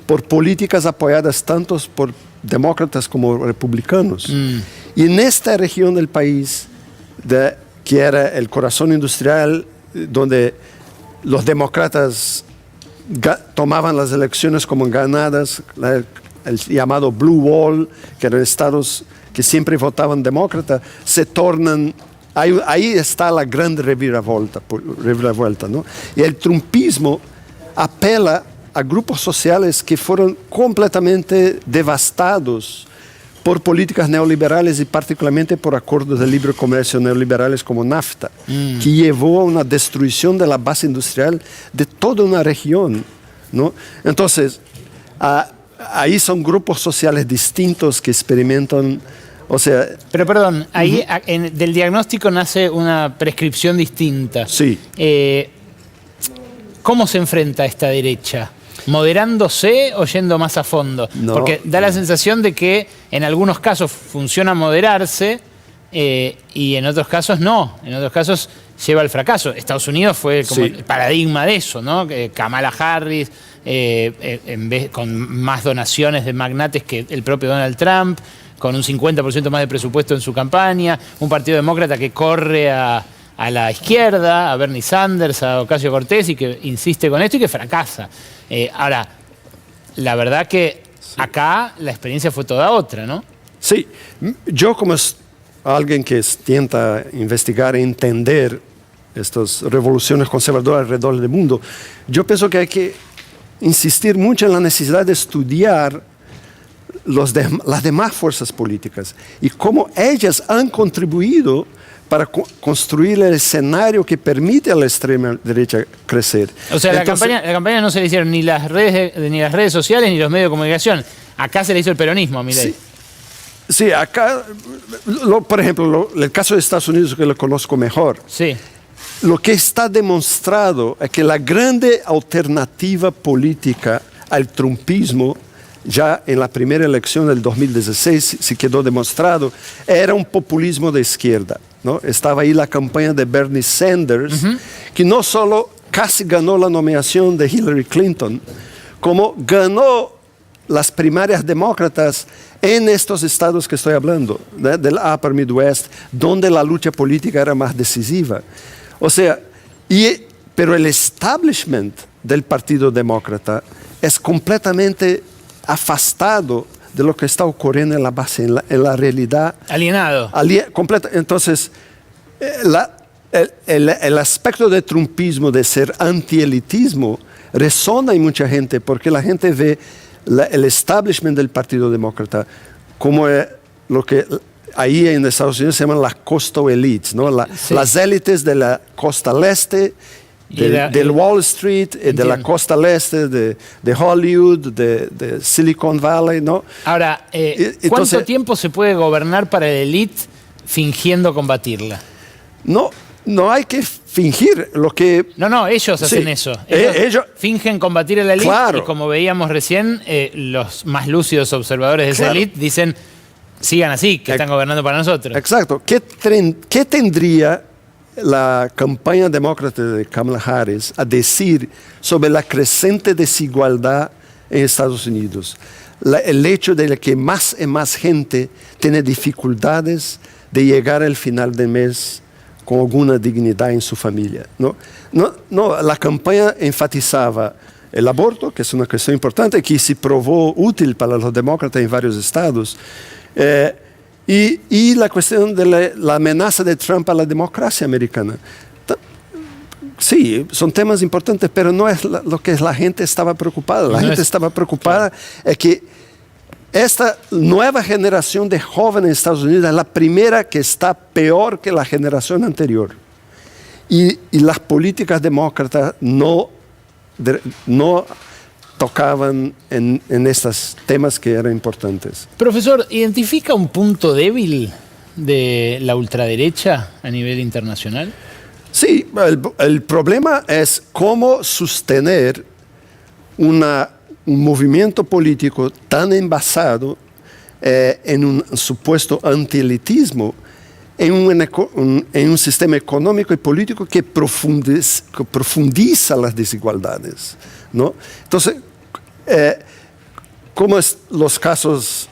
por políticas apoyadas tanto por demócratas como republicanos. Y en esta región del país, que era el corazón industrial, donde los demócratas tomaban las elecciones como ganadas, el llamado Blue Wall, que eran estados que siempre votaban demócrata, ahí está la gran reviravolta, ¿no? Y el trumpismo apela a grupos sociales que fueron completamente devastados por políticas neoliberales y particularmente por acuerdos de libre comercio neoliberales como NAFTA, que llevó a una destrucción de la base industrial de toda una región, ¿no? Entonces, ahí son grupos sociales distintos que experimentan, o sea... Pero perdón, ahí del diagnóstico nace una prescripción distinta. Sí. ¿Cómo se enfrenta esta derecha? ¿Moderándose o yendo más a fondo? No. Porque da la sensación de que en algunos casos funciona moderarse y en otros casos no. En otros casos lleva al fracaso. Estados Unidos fue como el paradigma de eso, ¿no? Kamala Harris, con más donaciones de magnates que el propio Donald Trump, con un 50% más de presupuesto en su campaña, un partido demócrata que corre a la izquierda, a Bernie Sanders, a Ocasio-Cortez, y que insiste con esto y que fracasa. Ahora, la verdad que acá la experiencia fue toda otra, ¿no? Sí, yo como alguien que intenta investigar e entender estas revoluciones conservadoras alrededor del mundo, yo pienso que hay que insistir mucho en la necesidad de estudiar las demás fuerzas políticas y cómo ellas han contribuido para construir el escenario que permite a la extrema derecha crecer. O sea, la campaña no se le hicieron ni las redes sociales ni los medios de comunicación. Acá se le hizo el peronismo a Milei. Sí, acá, por ejemplo, el caso de Estados Unidos, que lo conozco mejor. Sí. Lo que está demostrado es que la grande alternativa política al trumpismo, ya en la primera elección del 2016 se quedó demostrado, era un populismo de izquierda, ¿no? Estaba ahí la campaña de Bernie Sanders, que no solo casi ganó la nominación de Hillary Clinton, como ganó las primarias demócratas en estos estados que estoy hablando, ¿no? Del Upper Midwest, donde la lucha política era más decisiva. O sea, pero el establishment del Partido Demócrata es completamente afastado de lo que está ocurriendo en la base, en la realidad. Alienado. Entonces, el aspecto de trumpismo, de ser antielitismo, resona en mucha gente, porque la gente ve el establishment del Partido Demócrata como lo que ahí en Estados Unidos se llaman las coastal elites, ¿no? Sí. Las élites de la costa este, del Wall Street, de la costa este, de Hollywood, de Silicon Valley, ¿no? Ahora, ¿cuánto tiempo se puede gobernar para la élite fingiendo combatirla? No hay que fingir lo que... No, ellos hacen eso. Ellos fingen combatir a la élite, claro. Y como veíamos recién, los más lúcidos observadores de esa élite dicen, sigan así, que están gobernando para nosotros. Exacto. ¿Qué tendría la campaña demócrata de Kamala Harris a decir sobre la creciente desigualdad en Estados Unidos? El hecho de que más y más gente tiene dificultades de llegar al final del mes con alguna dignidad en su familia. No, la campaña enfatizaba el aborto, que es una cuestión importante, que se probó útil para los demócratas en varios estados, y la cuestión de la amenaza de Trump a la democracia americana. Sí, son temas importantes, pero no es lo que la gente estaba preocupada. La gente estaba preocupada es que esta nueva generación de jóvenes en Estados Unidos es la primera que está peor que la generación anterior. Y las políticas demócratas no tocaban en estos temas que eran importantes. Profesor, ¿identifica un punto débil de la ultraderecha a nivel internacional? Sí, el problema es cómo sostener un movimiento político tan envasado en un supuesto antielitismo en un sistema económico y político que profundiza las desigualdades, ¿no? Entonces, como los casos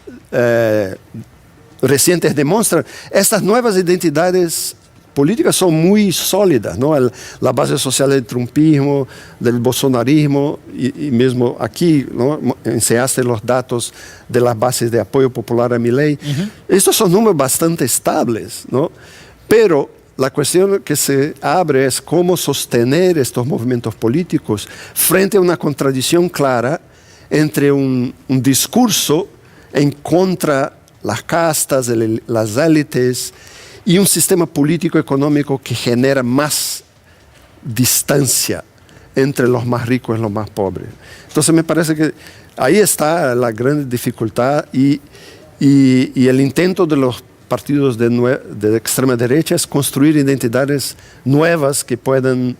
recientes demuestran, estas nuevas identidades políticas son muy sólidas, ¿no? La base social del trumpismo, del bolsonarismo, y mismo aquí, ¿no? Enseñaste los datos de las bases de apoyo popular a Milei. Estos son números bastante estables, ¿no? Pero la cuestión que se abre es cómo sostener estos movimientos políticos frente a una contradicción clara entre un discurso en contra las castas, las élites, y un sistema político económico que genera más distancia entre los más ricos y los más pobres. Entonces me parece que ahí está la gran dificultad y el intento de los partidos de extrema derecha es construir identidades nuevas que puedan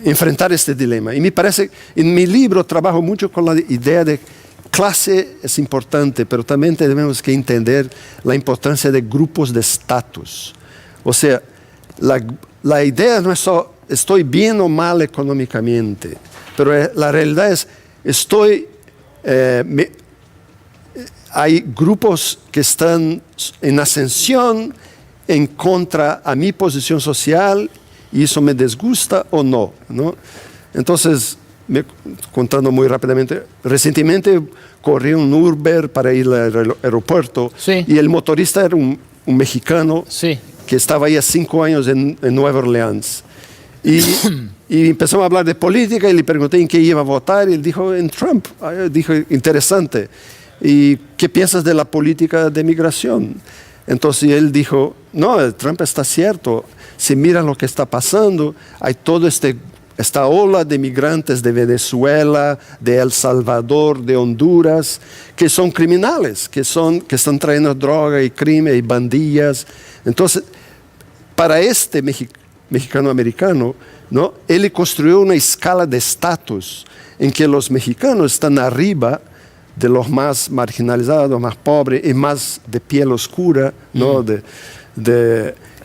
enfrentar este dilema. Y me parece, en mi libro trabajo mucho con la idea de clase es importante, pero también tenemos que entender la importancia de grupos de estatus. O sea, la idea no es solo estoy bien o mal económicamente, pero la realidad es hay grupos que están en ascensión en contra a mi posición social y eso me disgusta o no, ¿no? Entonces, contando muy rápidamente, recientemente corrí un Uber para ir al aeropuerto, sí, y el motorista era un mexicano, sí, que estaba ahí 5 años en Nueva Orleans. Y empezamos a hablar de política y le pregunté en qué iba a votar y él dijo en Trump. Dijo, interesante. ¿Y qué piensas de la política de migración? Entonces él dijo, no, Trump está cierto. Si miran lo que está pasando, hay todo esta ola de migrantes de Venezuela, de El Salvador, de Honduras, que son criminales, que están trayendo droga y crimen y bandillas. Entonces, para este mexicano-americano, ¿no? Él construyó una escala de estatus en que los mexicanos están arriba de los más marginalizados, los más pobres y más de piel oscura, ¿no?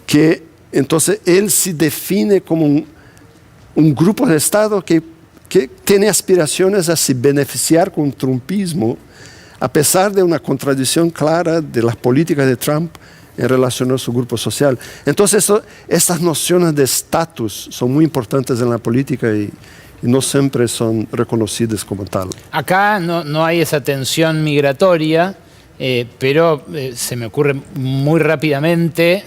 Que entonces él se define como un grupo de Estado que que tiene aspiraciones a se beneficiar con trumpismo, a pesar de una contradicción clara de las políticas de Trump en relación a su grupo social. Entonces, estas nociones de estatus son muy importantes en la política y no siempre son reconocidas como tal. Acá no hay esa tensión migratoria, pero se me ocurre muy rápidamente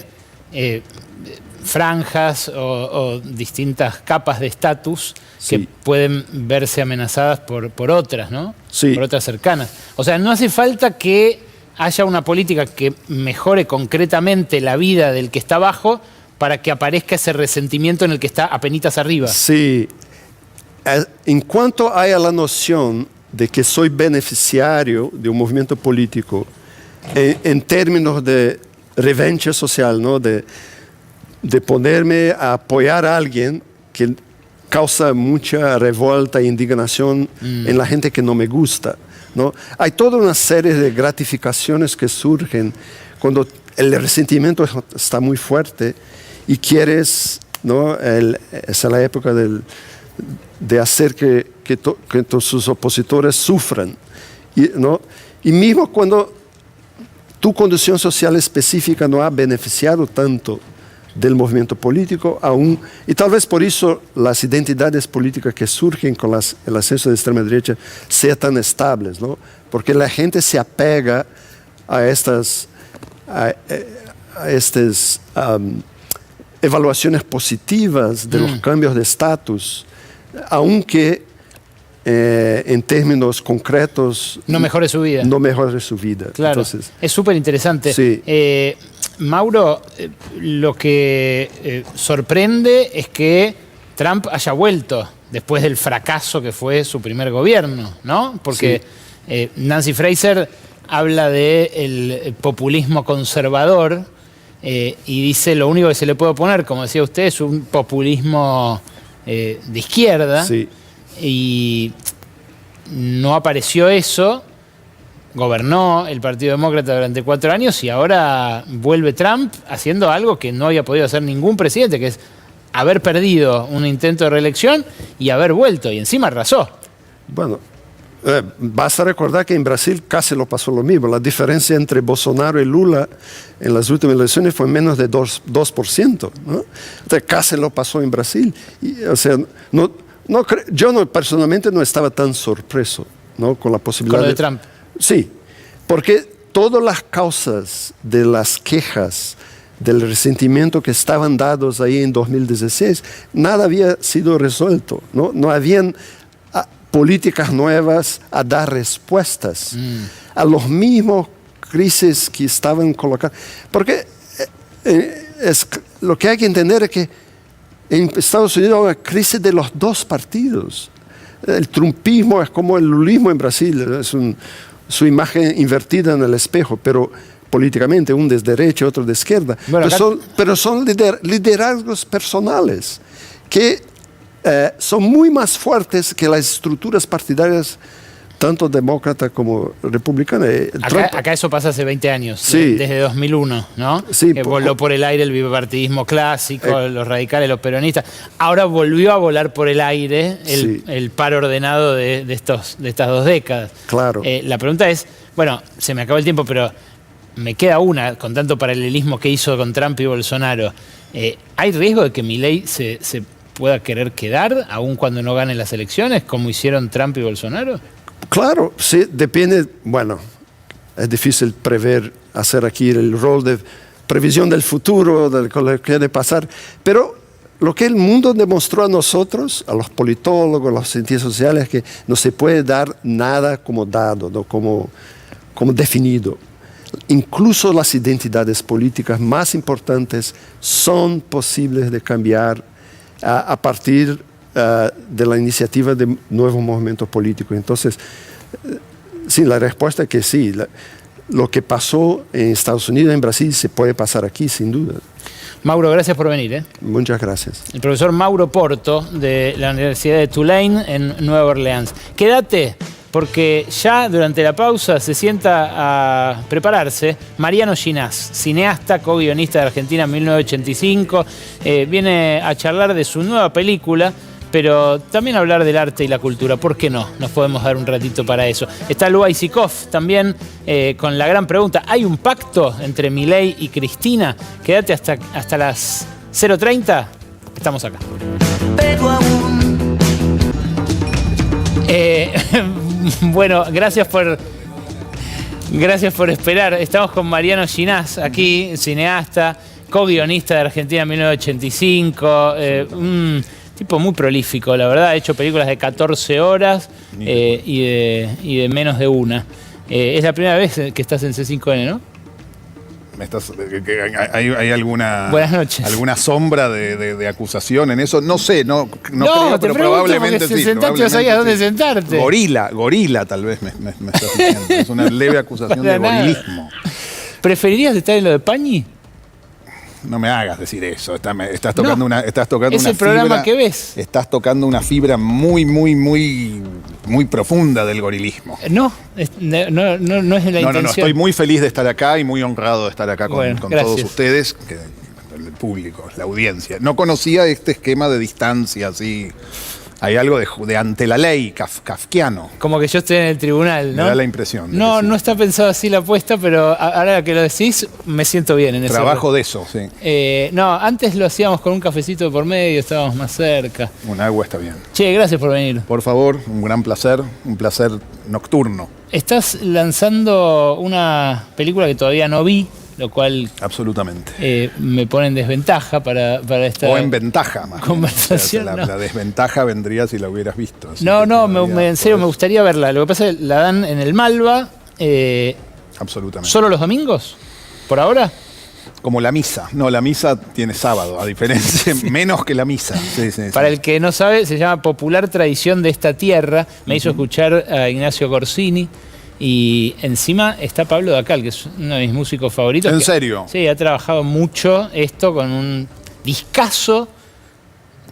franjas o distintas capas de estatus que Sí. pueden verse amenazadas por otras, ¿no? Sí. Por otras cercanas. O sea, no hace falta que haya una política que mejore concretamente la vida del que está abajo para que aparezca ese resentimiento en el que está apenitas arriba. Sí. En cuanto haya la noción de que soy beneficiario de un movimiento político en términos de revancha social, ¿no? de ponerme a apoyar a alguien que causa mucha revuelta e indignación en la gente que no me gusta, ¿no? Hay toda una serie de gratificaciones que surgen cuando el resentimiento está muy fuerte y quieres, ¿no? Es la época de hacer que sus opositores sufran, ¿no? Y mismo cuando tu condición social específica no ha beneficiado tanto del movimiento político aún, y tal vez por eso las identidades políticas que surgen con el ascenso de extrema derecha sean tan estables, ¿no? Porque la gente se apega a estas evaluaciones positivas de los cambios de estatus, aunque en términos concretos No mejore su vida. no mejore su vida. Claro, Entonces, es súper interesante. Sí. Mauro, lo que sorprende es que Trump haya vuelto después del fracaso que fue su primer gobierno, ¿no? Porque Nancy Fraser habla del populismo conservador y dice lo único que se le puede oponer, como decía usted, es un populismo de izquierda. sí. Y no apareció eso, gobernó el Partido Demócrata durante 4 años y ahora vuelve Trump haciendo algo que no había podido hacer ningún presidente, que es haber perdido un intento de reelección y haber vuelto, y encima arrasó. Bueno, basta recordar que en Brasil casi lo pasó lo mismo. La diferencia entre Bolsonaro y Lula en las últimas elecciones fue menos de 2%, ¿no? Entonces, casi lo pasó en Brasil. Y, o sea, yo personalmente no estaba tan sorpreso, ¿no? Con la posibilidad Con lo de Trump. Sí, porque todas las causas de las quejas, del resentimiento que estaban dados ahí en 2016, nada había sido resuelto, ¿no? No habían políticas nuevas a dar respuestas a los mismos crisis que estaban colocados. Porque lo que hay que entender es que en Estados Unidos hay una crisis de los dos partidos. El trumpismo es como el lulismo en Brasil, es su imagen invertida en el espejo, pero políticamente, un de derecha, otro de izquierda. Bueno, pero son liderazgos personales que son muy más fuertes que las estructuras partidarias, tanto demócrata como republicana. Acá eso pasa hace 20 años, Sí. desde 2001, ¿no? Sí, Que voló por el aire el bipartidismo clásico, los radicales, los peronistas. Ahora volvió a volar por el aire Sí. el par ordenado de estas 2 décadas. Claro. La pregunta es, bueno, se me acabó el tiempo, pero me queda una, con tanto paralelismo que hizo con Trump y Bolsonaro. ¿Hay riesgo de que Milei se pueda querer quedar, aun cuando no gane las elecciones, como hicieron Trump y Bolsonaro? Claro, sí, depende, bueno, es difícil prever, hacer aquí el rol de previsión del futuro, de lo que puede pasar, pero lo que el mundo demostró a nosotros, a los politólogos, a los científicos sociales, es que no se puede dar nada como dado, ¿no? como definido. Incluso las identidades políticas más importantes son posibles de cambiar a partir de la iniciativa de nuevos movimientos políticos. Entonces, sí, la respuesta es que sí. Lo que pasó en Estados Unidos, en Brasil, se puede pasar aquí, sin duda. Mauro, gracias por venir. Muchas gracias. El profesor Mauro Porto, de la Universidad de Tulane, en Nueva Orleans. Quédate, porque ya durante la pausa se sienta a prepararse Mariano Ginás, cineasta, co-guionista de Argentina en 1985. Viene a charlar de su nueva película, pero también hablar del arte y la cultura. ¿Por qué no? Nos podemos dar un ratito para eso. Está Luay Zikov también con la gran pregunta. ¿Hay un pacto entre Milei y Cristina? Quédate hasta las 0:30. Estamos acá. Pero aún Bueno, gracias por esperar. Estamos con Mariano Ginás aquí, cineasta, co-guionista de Argentina en 1985. Un tipo muy prolífico, la verdad. Ha hecho películas de 14 horas y de menos de una. Es la primera vez que estás en C5N, ¿no? ¿Hay alguna, Buenas noches. alguna sombra de acusación en eso? No sé, no creo, te pero pregunto probablemente porque sí. si sentaste no sabías dónde sentarte. Gorila tal vez me estás diciendo. Es una leve acusación de Nada. gorilismo. ¿Preferirías estar en lo de Pañi? No me hagas decir eso. Estás tocando una es fibra. el programa que ves. Estás tocando una fibra muy profunda del gorilismo. No es la intención. No, estoy muy feliz de estar acá y muy honrado de estar acá Bueno, con gracias. todos ustedes, el público, la audiencia. No conocía este esquema de distancia, así. Hay algo de ante la ley, kafkiano. Como que yo estoy en el tribunal, ¿no? Me da la impresión. de No, que sí. no está pensado así la apuesta, pero ahora que lo decís, me siento bien en eso. Trabajo de eso, sí. No, antes lo hacíamos con un cafecito por medio, estábamos más cerca. Un agua está bien. Che, gracias por venir. Por favor, un gran placer, un placer nocturno. Estás lanzando una película que todavía no vi, lo cual Absolutamente. me pone en desventaja para esta... O en ventaja, más bien. conversación, O sea, no. la desventaja vendría si la hubieras visto. Así No, que todavía en serio me podés- gustaría verla. Lo que pasa es que la dan en el Malva, Absolutamente. ¿solo los domingos? ¿Por ahora? Como la misa. No, la misa tiene sábado, a diferencia, menos que la misa. Sí, sí, sí. Para el que no sabe, se llama Popular Tradición de esta Tierra. Me hizo escuchar a Ignacio Corsini. Y encima está Pablo Dacal, que es uno de mis músicos favoritos. ¿En que- serio? Sí, ha trabajado mucho esto con un discazo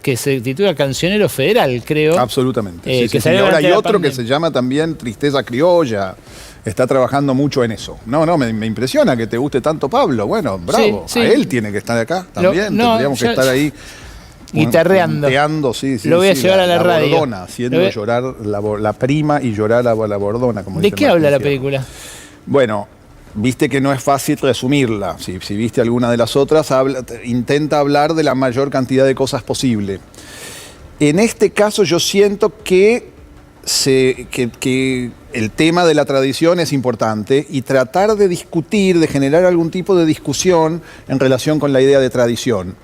que se titula Cancionero Federal, creo. Absolutamente. Que Sí, sí, sí. salió Y ahora durante hay la otro que pandemia. se llama también Tristeza Criolla. Está trabajando mucho en eso. No, me impresiona que te guste tanto Pablo. Bueno, bravo. Sí, sí. A él tiene que estar acá también. No, Tendríamos que ya- estar ahí. Guitarreando. Punteando, sí, Lo voy a llevar a la radio. Bordona, haciendo Lo voy a- llorar la prima y llorar a la bordona. Como ¿De dice qué Martín habla la Fierro. película? Bueno, viste que no es fácil resumirla. Si viste alguna de las otras, intenta hablar de la mayor cantidad de cosas posible. En este caso yo siento que el tema de la tradición es importante y tratar de discutir, de generar algún tipo de discusión en relación con la idea de tradición.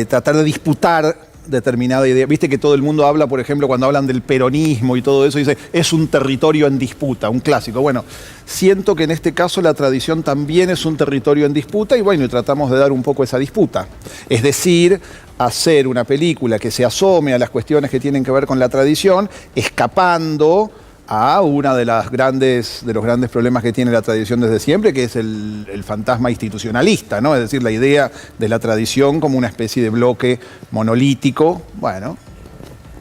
Tratar de disputar determinada idea. Viste que todo el mundo habla, por ejemplo, cuando hablan del peronismo y todo eso, dice, es un territorio en disputa, un clásico. Bueno, siento que en este caso la tradición también es un territorio en disputa y bueno, y tratamos de dar un poco esa disputa. Es decir, hacer una película que se asome a las cuestiones que tienen que ver con la tradición, escapando a una de los grandes problemas que tiene la tradición desde siempre, que es el fantasma institucionalista, ¿no? Es decir, la idea de la tradición como una especie de bloque monolítico. Bueno,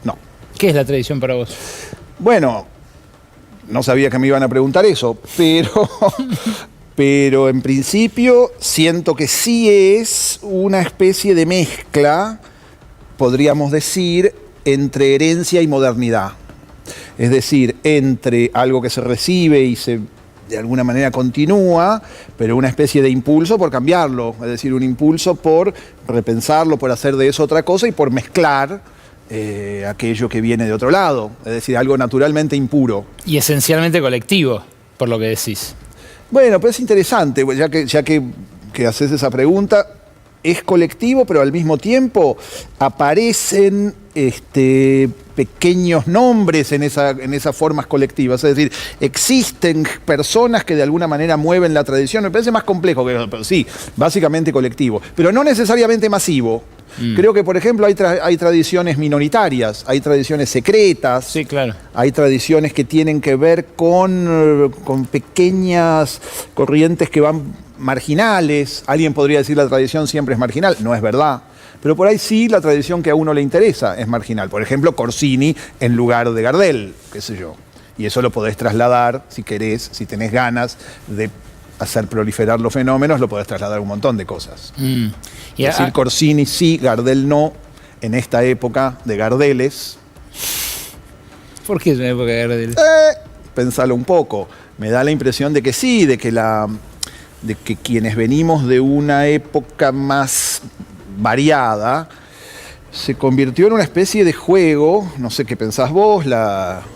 no. ¿Qué es la tradición para vos? Bueno, no sabía que me iban a preguntar eso, pero en principio siento que sí es una especie de mezcla, podríamos decir, entre herencia y modernidad. Es decir, entre algo que se recibe y se de alguna manera continúa, pero una especie de impulso por cambiarlo, es decir, un impulso por repensarlo, por hacer de eso otra cosa y por mezclar aquello que viene de otro lado, es decir, algo naturalmente impuro. Y esencialmente colectivo, por lo que decís. Bueno, pero es interesante, ya que haces esa pregunta, es colectivo, pero al mismo tiempo aparecen pequeños nombres en esas formas colectivas. Es decir, existen personas que de alguna manera mueven la tradición. Me parece más complejo, pero sí, básicamente colectivo. Pero no necesariamente masivo. Creo que, por ejemplo, hay tradiciones minoritarias, hay tradiciones secretas. Sí, claro. Hay tradiciones que tienen que ver con pequeñas corrientes que van marginales. Alguien podría decir la tradición siempre es marginal. No es verdad. Pero por ahí sí la tradición que a uno le interesa es marginal. Por ejemplo, Corsini en lugar de Gardel, qué sé yo. Y eso lo podés trasladar, si querés, si tenés ganas de hacer proliferar los fenómenos, lo podés trasladar a un montón de cosas. Y Es decir, Corsini sí, Gardel no. en esta época de Gardeles. ¿Por qué es una época de Gardel? Pensalo un poco. Me da la impresión de que sí, de que quienes venimos de una época más variada, se convirtió en una especie de juego, no sé qué pensás vos,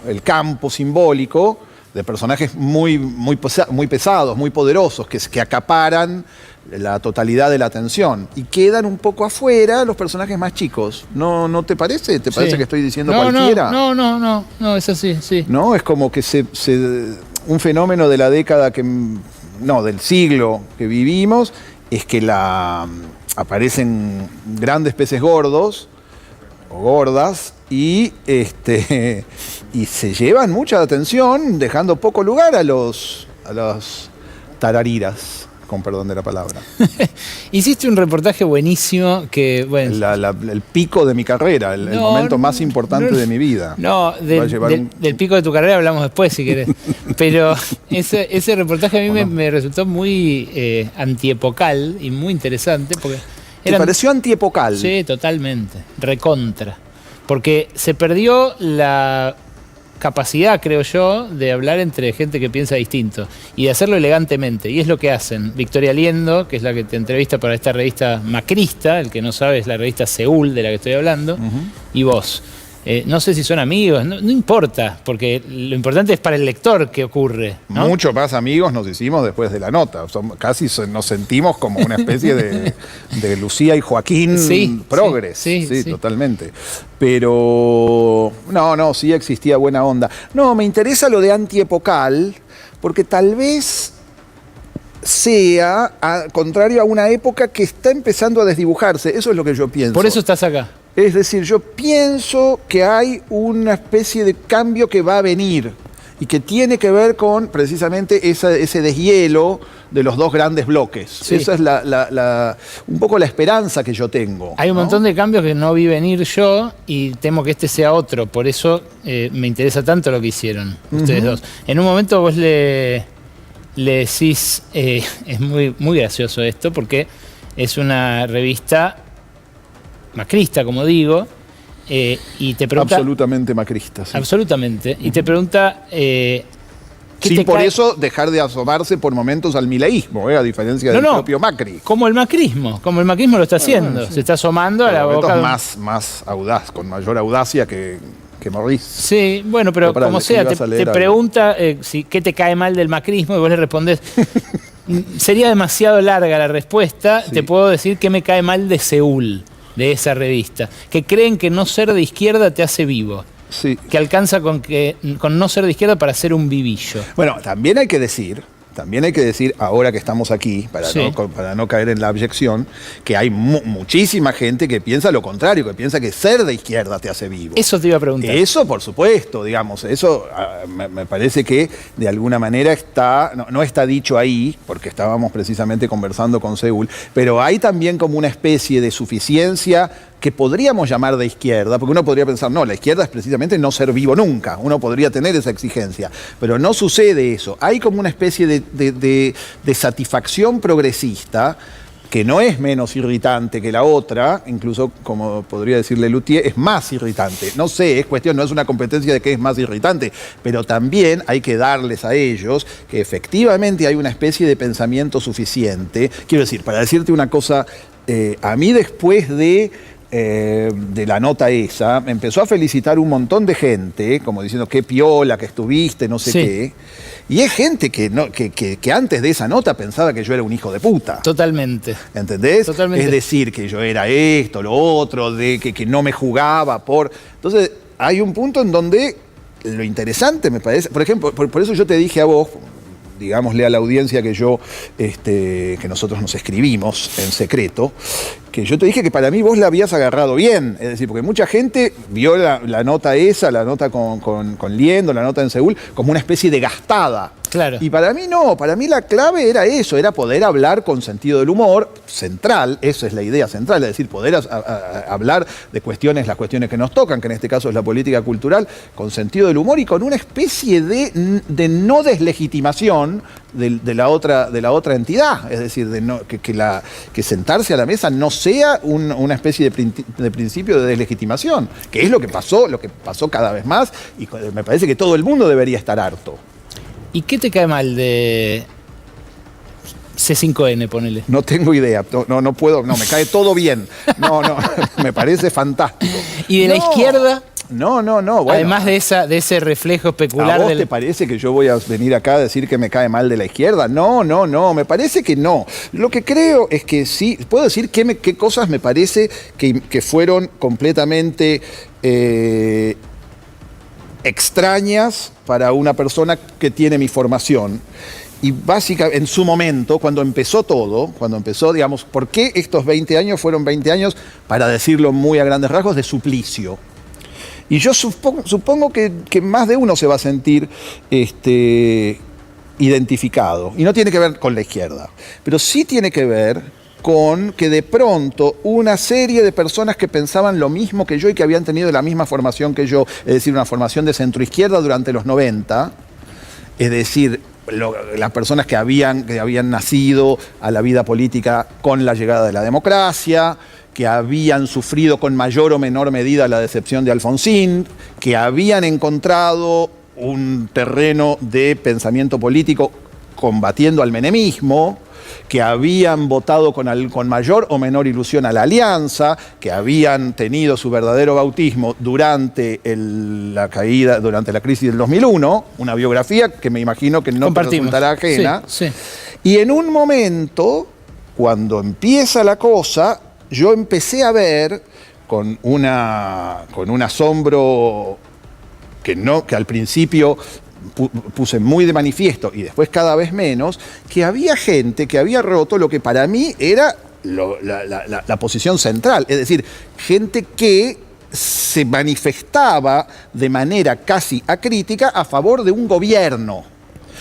el campo simbólico de personajes muy pesados, muy poderosos, que acaparan la totalidad de la atención y quedan un poco afuera los personajes más chicos. ¿No te parece? ¿Te parece que estoy diciendo cualquiera? No, es así, sí. No, es como que un fenómeno de la década del siglo que vivimos es que aparecen grandes peces gordos o gordas y se llevan mucha atención, dejando poco lugar a los tarariras, con perdón de la palabra. Hiciste un reportaje buenísimo que, bueno... El pico de mi carrera, el momento más importante de mi vida. No, del pico de tu carrera hablamos después, si querés. Pero ese reportaje a mí me resultó muy antiepocal y muy interesante. Porque ¿Te pareció antiepocal? Sí, totalmente. Recontra. Porque se perdió la capacidad, creo yo, de hablar entre gente que piensa distinto y de hacerlo elegantemente. Y es lo que hacen. Victoria Liendo, que es la que te entrevista para esta revista macrista, el que no sabe es la revista Seúl de la que estoy hablando, y vos. No sé si son amigos, no importa, porque lo importante es para el lector qué ocurre, ¿no? Mucho más amigos nos hicimos después de la nota. Casi nos sentimos como una especie de Lucía y Joaquín progres. Sí, totalmente. Pero sí existía buena onda. No, me interesa lo de antiepocal, porque tal vez sea contrario a una época que está empezando a desdibujarse. Eso es lo que yo pienso. Por eso estás acá. Es decir, yo pienso que hay una especie de cambio que va a venir y que tiene que ver con precisamente ese deshielo de los dos grandes bloques. Sí. Esa es un poco la esperanza que yo tengo. Hay un montón de cambios que no vi venir yo y temo que este sea otro. Por eso me interesa tanto lo que hicieron ustedes dos. En un momento vos le decís, es muy, muy gracioso esto, porque es una revista macrista, como digo, y te pregunta... Absolutamente macrista, sí. Absolutamente. Y te pregunta... sin por eso dejar de asomarse por momentos al mileísmo, a diferencia del propio Macri. Como el macrismo lo está haciendo. Sí. Se está asomando a la boca... más audaz, con mayor audacia que Morris. Sí, bueno, pero como sea, te pregunta qué te cae mal del macrismo y vos le respondés... Sería demasiado larga la respuesta. Sí. Te puedo decir qué me cae mal de Seúl, de esa revista, que creen que no ser de izquierda te hace vivo. Sí. Que alcanza con no ser de izquierda para ser un vivillo. Bueno, también hay que decir, ahora que estamos aquí, para no caer en la abyección, que hay muchísima gente que piensa lo contrario, que piensa que ser de izquierda te hace vivo. Eso te iba a preguntar. Eso, por supuesto, digamos, eso me parece que de alguna manera no está dicho ahí, porque estábamos precisamente conversando con Seúl, pero hay también como una especie de suficiencia que podríamos llamar de izquierda, porque uno podría pensar, no, la izquierda es precisamente no ser vivo nunca, uno podría tener esa exigencia, pero no sucede eso. Hay como una especie de satisfacción progresista que no es menos irritante que la otra, incluso, como podría decirle Luthier, es más irritante. No sé, no es una competencia de qué es más irritante, pero también hay que darles a ellos que efectivamente hay una especie de pensamiento suficiente. Quiero decir, para decirte una cosa, a mí después de la nota esa, me empezó a felicitar un montón de gente, como diciendo qué piola que estuviste, no sé qué. Y es gente que antes de esa nota pensaba que yo era un hijo de puta. Totalmente. ¿Entendés? Totalmente. Es decir, que yo era esto, lo otro, que no me jugaba por... Entonces, hay un punto en donde lo interesante me parece... Por ejemplo, por eso yo te dije a vos, digámosle a la audiencia que nosotros nos escribimos en secreto, que yo te dije que para mí vos la habías agarrado bien. Es decir, porque mucha gente vio la nota esa, la nota con Liendo, la nota en Seúl, como una especie de gastada. Claro. Y para mí no, para mí la clave era eso, era poder hablar con sentido del humor central, esa es la idea central, es decir, poder hablar de las cuestiones que nos tocan, que en este caso es la política cultural, con sentido del humor y con una especie de no deslegitimación de la otra entidad. Es decir, que sentarse a la mesa no sea una especie de principio de deslegitimación, que es lo que pasó cada vez más, y me parece que todo el mundo debería estar harto. ¿Y qué te cae mal de C5N, ponele? No tengo idea, no puedo, me cae todo bien. No, me parece fantástico. ¿Y de la izquierda? No, bueno. Además de ese reflejo especular. ¿A vos te parece que yo voy a venir acá a decir que me cae mal de la izquierda? No, me parece que no. Lo que creo es que sí, puedo decir qué cosas me parece que fueron completamente extrañas para una persona que tiene mi formación. Y básicamente, en su momento, cuando empezó, digamos, ¿por qué estos 20 años fueron 20 años, para decirlo muy a grandes rasgos, de suplicio? Y yo supongo que más de uno se va a sentir identificado. Y no tiene que ver con la izquierda, pero sí tiene que ver con que de pronto una serie de personas que pensaban lo mismo que yo y que habían tenido la misma formación que yo, es decir, una formación de centroizquierda durante los 90, es decir, las personas que habían nacido a la vida política con la llegada de la democracia, que habían sufrido con mayor o menor medida la decepción de Alfonsín, que habían encontrado un terreno de pensamiento político combatiendo al menemismo, que habían votado con mayor o menor ilusión a la Alianza, que habían tenido su verdadero bautismo durante la crisis del 2001, una biografía que me imagino que no te resultará ajena. Sí. Y en un momento, cuando empieza la cosa, yo empecé a ver con un asombro que al principio puse muy de manifiesto y después cada vez menos, que había gente que había roto lo que para mí era la posición central, es decir, gente que se manifestaba de manera casi acrítica a favor de un gobierno.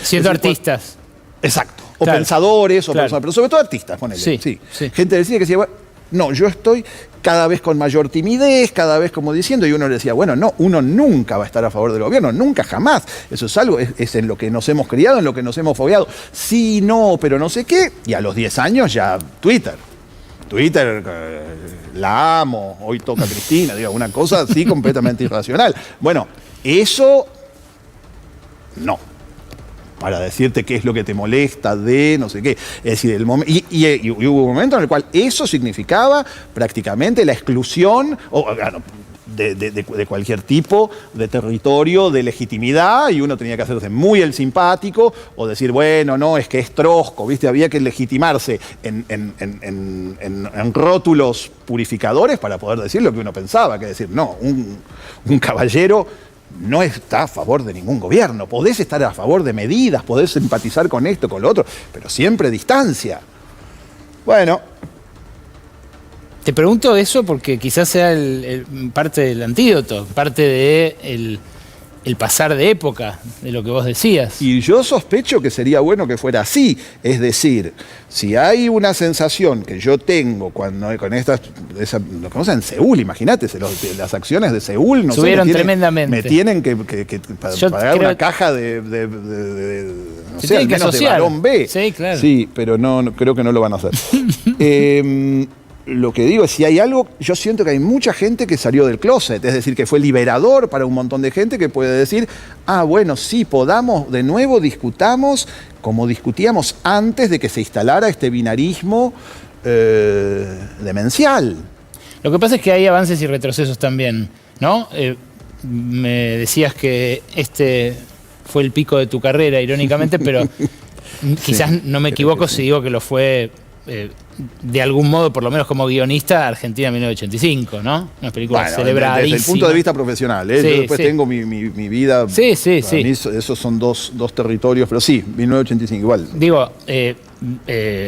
Siendo artistas. Exacto. O claro, pensadores, o personas, pero sobre todo artistas, ponele. Sí. Gente decía que decía, bueno, no, yo estoy cada vez con mayor timidez, cada vez como diciendo, y uno le decía, bueno, no, uno nunca va a estar a favor del gobierno, nunca, jamás. Eso es algo, es en lo que nos hemos criado, en lo que nos hemos fogueado. Sí, no, pero no sé qué. Y a los 10 años ya Twitter, la amo, hoy toca Cristina, digo, una cosa así completamente irracional. Bueno, eso no. Para decirte qué es lo que te molesta de no sé qué. Es decir, y hubo un momento en el cual eso significaba prácticamente la exclusión de cualquier tipo de territorio, de legitimidad, y uno tenía que hacerse muy el simpático o decir, bueno, no, es que es trosco, ¿viste? Había que legitimarse en rótulos purificadores para poder decir lo que uno pensaba, que decir, no, un caballero no está a favor de ningún gobierno. Podés estar a favor de medidas, podés simpatizar con esto, con lo otro, pero siempre distancia. Bueno. Te pregunto eso porque quizás sea parte del antídoto, parte de el pasar de época, de lo que vos decías. Y yo sospecho que sería bueno que fuera así. Es decir, si hay una sensación que yo tengo cuando con lo que vamos en Seúl, imagínate, las acciones de Seúl no subieron tremendamente. Me tienen que pagar una caja de no sé, al menos de varón B. Sí, claro. Sí, pero no creo que no lo van a hacer. Lo que digo es, si hay algo, yo siento que hay mucha gente que salió del closet, es decir, que fue liberador para un montón de gente que puede decir, bueno, sí, de nuevo discutamos como discutíamos antes de que se instalara este binarismo demencial. Lo que pasa es que hay avances y retrocesos también, ¿no? Me decías que este fue el pico de tu carrera, irónicamente, pero quizás no me equivoco si digo que lo fue... de algún modo, por lo menos como guionista, Argentina 1985, ¿no? Una película celebradísima. Desde el punto de vista profesional, ¿eh? Sí, yo después tengo mi vida. Sí. Mí esos son dos territorios, pero sí, 1985 igual. Digo,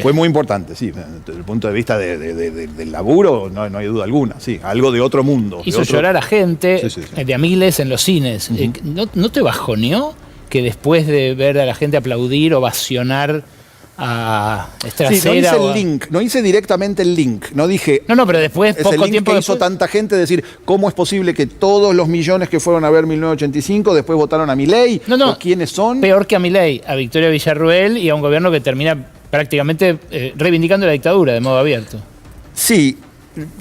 fue muy importante, sí. Desde el punto de vista del laburo, no hay duda alguna, sí. Algo de otro mundo. Hizo llorar a gente, de a miles en los cines. ¿No te bajoneó que después de ver a la gente aplaudir, ovacionar Estracera. Sí, no hice el link, no hice directamente el link, no dije... No, pero después, es poco el link tiempo que después... hizo tanta gente, decir, ¿cómo es posible que todos los millones que fueron a ver 1985 después votaron a Milei? No. ¿O quiénes son? Peor que a Milei, a Victoria Villarruel y a un gobierno que termina prácticamente reivindicando la dictadura de modo abierto. Sí,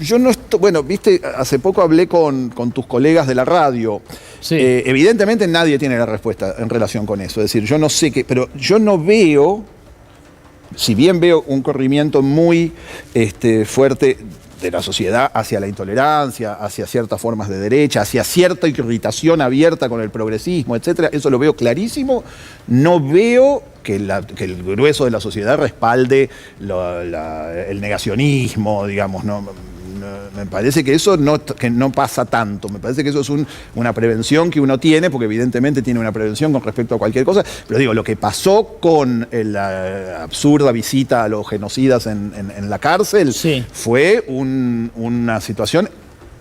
yo no estoy... Bueno, viste, hace poco hablé con tus colegas de la radio. Sí. Evidentemente nadie tiene la respuesta en relación con eso. Es decir, yo no sé qué... Pero yo no veo... Si bien veo un corrimiento muy fuerte de la sociedad hacia la intolerancia, hacia ciertas formas de derecha, hacia cierta irritación abierta con el progresismo, etcétera, eso lo veo clarísimo. No veo que el grueso de la sociedad respalde el negacionismo, digamos, me parece que eso que no pasa tanto. Me parece que eso es una prevención que uno tiene, porque evidentemente tiene una prevención con respecto a cualquier cosa. Pero digo, lo que pasó con la absurda visita a los genocidas en la cárcel fue una situación,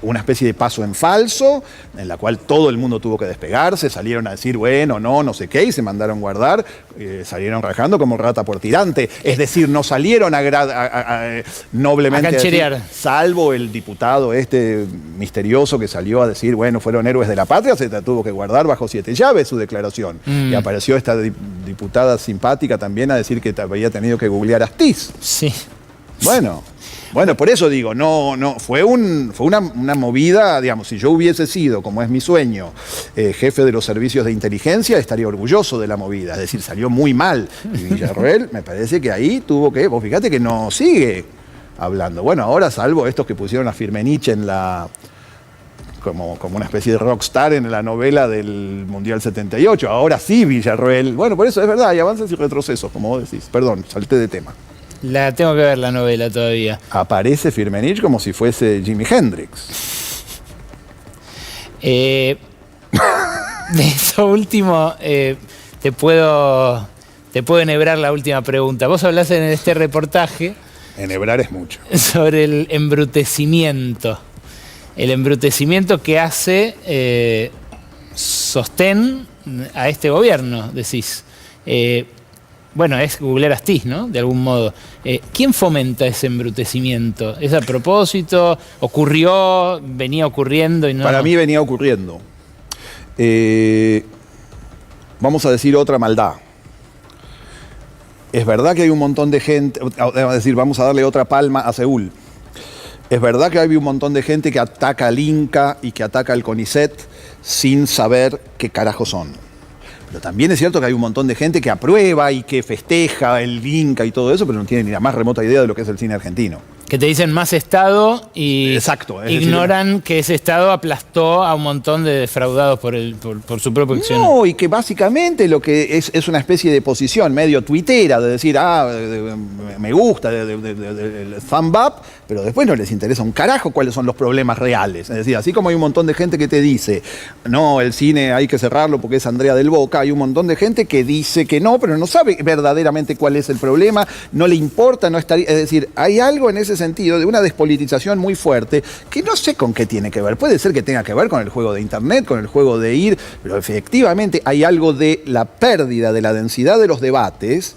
una especie de paso en falso, en la cual todo el mundo tuvo que despegarse, salieron a decir, bueno, no sé qué, y se mandaron guardar, salieron rajando como rata por tirante. Es decir, no salieron noblemente a cancherear. decir, salvo el diputado misterioso que salió a decir, bueno, fueron héroes de la patria, se tuvo que guardar bajo 7 llaves su declaración. Y apareció esta diputada simpática también a decir que había tenido que googlear Astiz. Sí. Bueno, por eso digo, fue una movida, digamos, si yo hubiese sido, como es mi sueño, jefe de los servicios de inteligencia, estaría orgulloso de la movida, es decir, salió muy mal. Y Villarroel, me parece que ahí tuvo que, vos fíjate que no sigue hablando. Bueno, ahora salvo estos que pusieron a Firmenich en como una especie de rockstar en la novela del Mundial 78, ahora sí Villarroel. Bueno, por eso es verdad, hay avances y retrocesos, como vos decís. Perdón, salté de tema. La tengo que ver la novela todavía. Aparece Firmenich como si fuese Jimi Hendrix. De eso último, te puedo enhebrar la última pregunta. Vos hablás en este reportaje... Enhebrar es mucho. Sobre el embrutecimiento. El embrutecimiento que hace sostén a este gobierno, decís. Bueno, es googlear Astiz, ¿no? De algún modo. ¿Quién fomenta ese embrutecimiento? ¿Es a propósito? ¿Ocurrió? ¿Venía ocurriendo y no? Para mí venía ocurriendo. Vamos a decir otra maldad. Es verdad que hay un montón de gente, es decir, vamos a darle otra palma a Seúl. Es verdad que hay un montón de gente que ataca al Inca y que ataca al CONICET sin saber qué carajo son. Pero también es cierto que hay un montón de gente que aprueba y que festeja el Inca y todo eso, pero no tiene ni la más remota idea de lo que es el cine argentino. Que te dicen más Estado y exacto, ignoran que ese Estado aplastó a un montón de defraudados por su propio accionar. No, y que básicamente lo que es una especie de posición medio tuitera, de decir, me gusta, el thumb up, pero después no les interesa un carajo cuáles son los problemas reales. Es decir, así como hay un montón de gente que te dice, no, el cine hay que cerrarlo porque es Andrea del Boca, hay un montón de gente que dice que no, pero no sabe verdaderamente cuál es el problema, no le importa, no estaría... Es decir, hay algo en ese sentido de una despolitización muy fuerte que no sé con qué tiene que ver. Puede ser que tenga que ver con el juego de internet, con el juego de ir, pero efectivamente hay algo de la pérdida de la densidad de los debates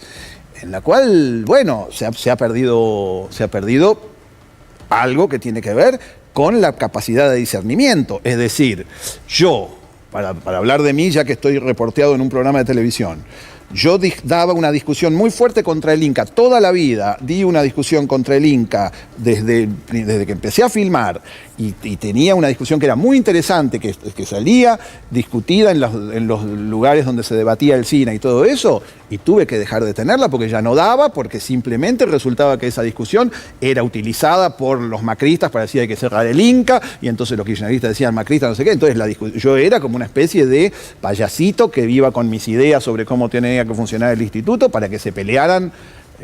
en la cual, bueno, se ha perdido algo que tiene que ver con la capacidad de discernimiento. Es decir, yo, para hablar de mí, ya que estoy reporteado en un programa de televisión, yo daba una discusión muy fuerte contra el Inca. Toda la vida di una discusión contra el Inca desde que empecé a filmar y tenía una discusión que era muy interesante, que salía discutida en los lugares donde se debatía el cine y todo eso, y tuve que dejar de tenerla porque ya no daba, porque simplemente resultaba que esa discusión era utilizada por los macristas para decir hay que cerrar el Inca, y entonces los kirchneristas decían macristas no sé qué, entonces yo era como una especie de payasito que iba con mis ideas sobre cómo tenía que funcionar el instituto para que se pelearan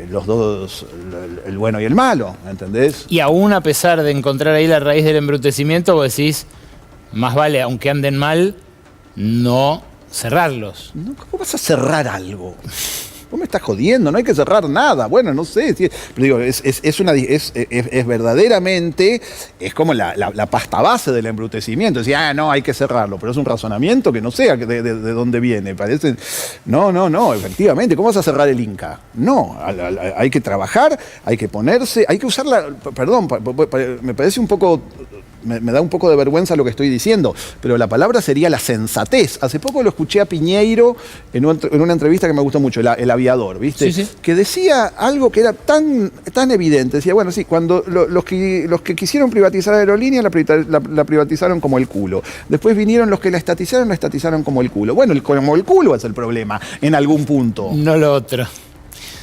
los dos, el bueno y el malo, ¿entendés? Y aún a pesar de encontrar ahí la raíz del embrutecimiento, vos decís, más vale, aunque anden mal, no cerrarlos. ¿Cómo vas a cerrar algo? Vos me estás jodiendo, no hay que cerrar nada. Bueno, no sé. Pero digo, es verdaderamente, es como la pasta base del embrutecimiento. Decía, no, hay que cerrarlo. Pero es un razonamiento que no sé de dónde viene. Parece. No, efectivamente. ¿Cómo vas a cerrar el Inca? No, hay que trabajar, hay que ponerse, hay que usarla. Perdón, me parece un poco. Me da un poco de vergüenza lo que estoy diciendo, pero la palabra sería la sensatez. Hace poco lo escuché a Piñeiro en una entrevista que me gustó mucho, el aviador, ¿viste? Sí. Que decía algo que era tan evidente. Decía, bueno, sí, cuando los que quisieron privatizar la aerolínea la privatizaron como el culo. Después vinieron los que la estatizaron como el culo. Bueno, como el culo es el problema, en algún punto. No lo otro.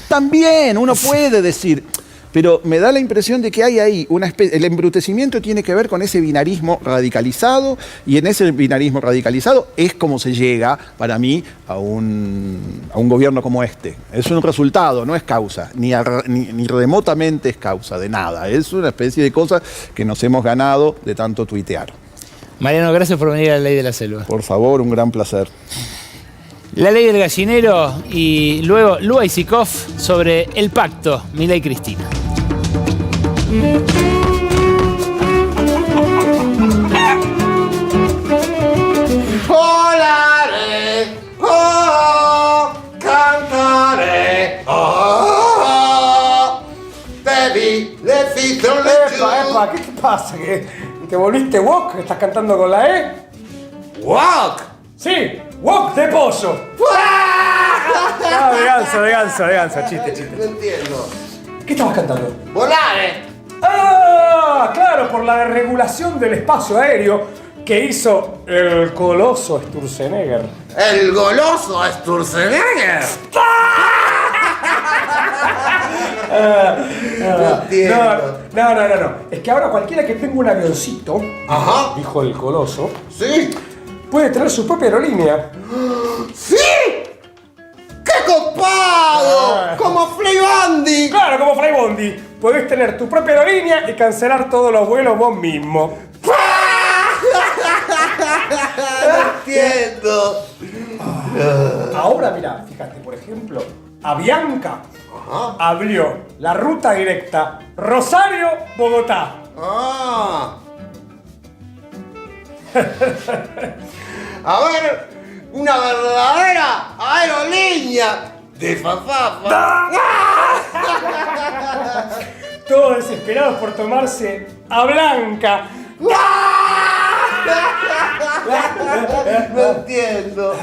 También uno puede decir... Pero me da la impresión de que hay ahí una especie... El embrutecimiento tiene que ver con ese binarismo radicalizado, y en ese binarismo radicalizado es como se llega, para mí, a un gobierno como este. Es un resultado, no es causa, ni remotamente es causa de nada. Es una especie de cosa que nos hemos ganado de tanto tuitear. Mariano, gracias por venir a La Ley de la Selva. Por favor, un gran placer. La Ley del Gallinero y luego Lua Isikov sobre el pacto Milei-Cristina. Volaré, cantaré, Epa, ¿qué te pasa? ¿Que te volviste wok? ¿Estás cantando con la E? ¡Wok! Sí, wok de pollo. De ganso, chiste. No entiendo. ¿Qué estabas cantando? ¡Volare! ¡Ah! Claro, por la desregulación del espacio aéreo que hizo el coloso Sturzenegger. ¡El goloso Sturzenegger! No entiendo. No. Es que ahora cualquiera que tenga un avioncito, Ajá. dijo el coloso, ¿Sí? puede tener su propia aerolínea. ¡Sí! ¡Qué copado! Como Fly Bondi. Claro, como Fray Bondi. Podés tener tu propia aerolínea y cancelar todos los vuelos vos mismo. No entiendo. Ahora mirá, fíjate, por ejemplo, Avianca abrió la ruta directa Rosario-Bogotá. Ah. A ver, una verdadera aerolínea de fafafa. Todos desesperados por tomarse a Blanca. No entiendo.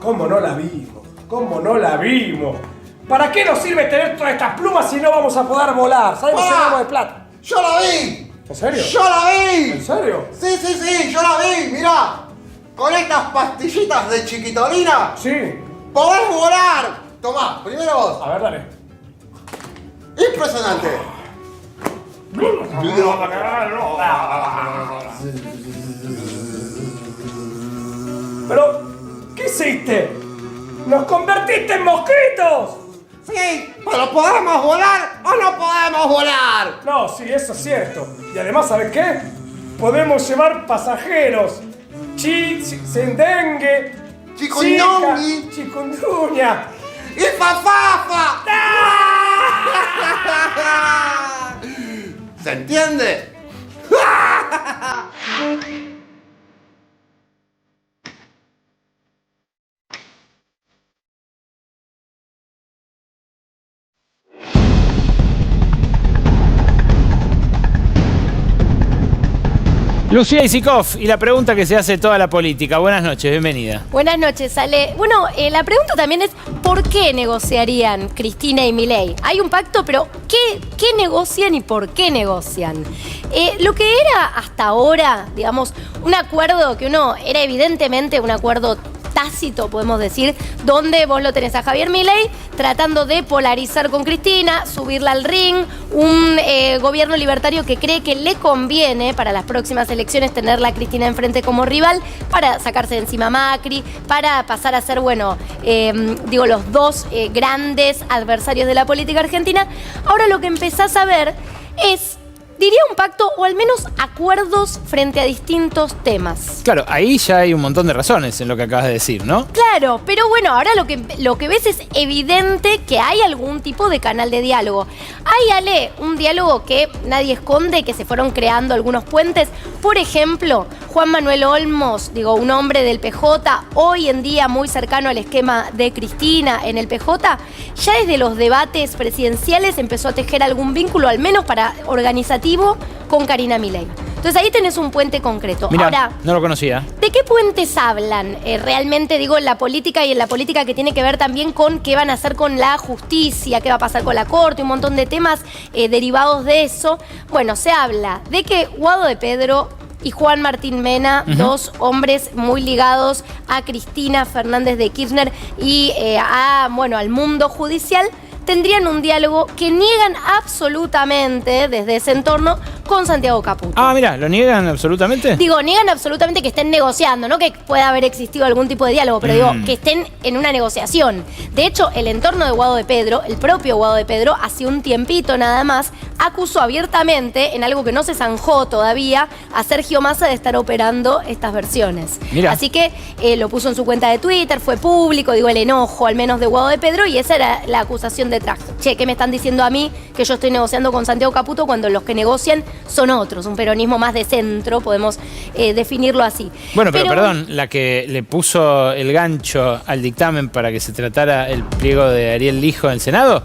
¿Cómo no la vimos? ¿Cómo no la vimos? ¿Para qué nos sirve tener todas estas plumas si no vamos a poder volar? ¿Sabemos que vamos de plata? ¡Yo la vi! ¿En serio? ¡Yo la vi! ¿En serio? Sí, yo la vi, mirá. Con estas pastillitas de chiquitolina Sí. podés volar. Tomá, primero vos. A ver, dale. Impresionante. Pero, ¿qué hiciste? ¡Nos convertiste en mosquitos! Sí, pero ¿podemos volar o no podemos volar? No, sí, eso es cierto. Y además, ¿sabes qué? Podemos llevar pasajeros. Dengue, Chikungunya. chikungunya. ¡Y fafafa! ¿Se entiende? Lucía Isikov y la pregunta que se hace toda la política. Buenas noches, bienvenida. Buenas noches, Ale. Bueno, la pregunta también es, ¿por qué negociarían Cristina y Milei? Hay un pacto, pero ¿qué negocian y por qué negocian? Lo que era hasta ahora, digamos, un acuerdo que era evidentemente un acuerdo tácito, podemos decir, donde vos lo tenés a Javier Milei tratando de polarizar con Cristina, subirla al ring, un gobierno libertario que cree que le conviene para las próximas elecciones tenerla a Cristina enfrente como rival para sacarse de encima a Macri, para pasar a ser, los dos grandes adversarios de la política argentina. Ahora lo que empezás a ver es, diría un pacto o al menos acuerdos frente a distintos temas. Claro, ahí ya hay un montón de razones en lo que acabas de decir, ¿no? Claro, pero bueno, ahora lo que ves es evidente que hay algún tipo de canal de diálogo. Hay, Ale, un diálogo que nadie esconde, que se fueron creando algunos puentes. Por ejemplo, Juan Manuel Olmos, un hombre del PJ, hoy en día muy cercano al esquema de Cristina en el PJ, ya desde los debates presidenciales empezó a tejer algún vínculo, al menos para organizativo, con Karina Milei. Entonces ahí tenés un puente concreto. Mirá, ahora, no lo conocía. ¿de qué puentes hablan? Realmente, en la política y en la política que tiene que ver también con qué van a hacer con la justicia, qué va a pasar con la corte, un montón de temas derivados de eso. Bueno, se habla de que Guado de Pedro y Juan Martín Mena, dos hombres muy ligados a Cristina Fernández de Kirchner y al mundo judicial, tendrían un diálogo que niegan absolutamente desde ese entorno con Santiago Caputo. Ah, mira, ¿lo niegan absolutamente? Niegan absolutamente que estén negociando, no que pueda haber existido algún tipo de diálogo, pero que estén en una negociación. De hecho, el entorno de Guado de Pedro, el propio Guado de Pedro, hace un tiempito nada más, acusó abiertamente, en algo que no se zanjó todavía, a Sergio Massa de estar operando estas versiones. Mirá. Así que lo puso en su cuenta de Twitter, fue público, el enojo al menos de Guado de Pedro, y esa era la acusación detrás. Che, ¿qué me están diciendo a mí que yo estoy negociando con Santiago Caputo cuando los que negocian son otros? Un peronismo más de centro, podemos definirlo así. Bueno, pero perdón, la que le puso el gancho al dictamen para que se tratara el pliego de Ariel Lijo en el Senado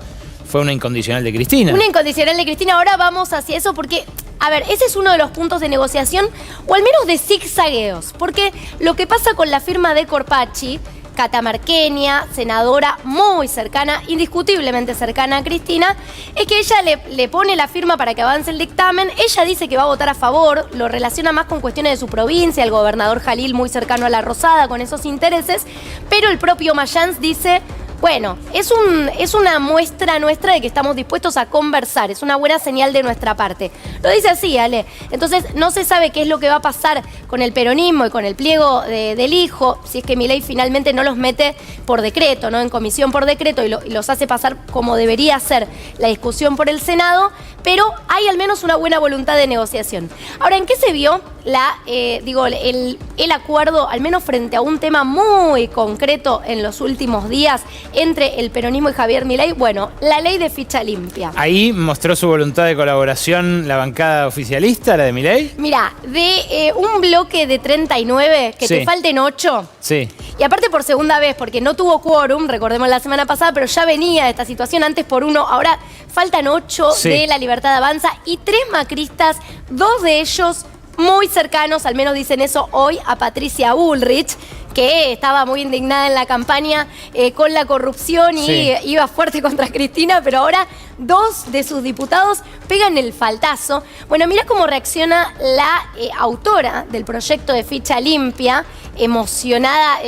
fue una incondicional de Cristina. Una incondicional de Cristina. Ahora vamos hacia eso porque, a ver, ese es uno de los puntos de negociación, o al menos de zigzagueos. Porque lo que pasa con la firma de Corpacci, catamarqueña, senadora muy cercana, indiscutiblemente cercana a Cristina, es que ella le pone la firma para que avance el dictamen. Ella dice que va a votar a favor, lo relaciona más con cuestiones de su provincia, el gobernador Jalil muy cercano a la Rosada, con esos intereses, pero el propio Mayans dice: bueno, es una muestra nuestra de que estamos dispuestos a conversar, es una buena señal de nuestra parte. Lo dice así, Ale. Entonces, no se sabe qué es lo que va a pasar con el peronismo y con el pliego del hijo, si es que Milei finalmente no los mete por decreto, ¿no? En comisión por decreto y los hace pasar como debería ser la discusión por el Senado, pero hay al menos una buena voluntad de negociación. Ahora, ¿en qué se vio el acuerdo, al menos frente a un tema muy concreto en los últimos días entre el peronismo y Javier Milei? Bueno, la ley de ficha limpia. ¿Ahí mostró su voluntad de colaboración la bancada oficialista, la de Milei? Mira, de un bloque de 39, que te falten 8. Sí. Y aparte por segunda vez, porque no tuvo quórum, recordemos la semana pasada, pero ya venía de esta situación antes por 1, ahora faltan 8 de La Libertad Avanza y 3 macristas, 2 de ellos muy cercanos, al menos dicen eso hoy, a Patricia Bullrich, que estaba muy indignada en la campaña con la corrupción y iba fuerte contra Cristina, pero ahora 2 de sus diputados pegan el faltazo. Bueno, mira cómo reacciona la autora del proyecto de ficha limpia, emocionada,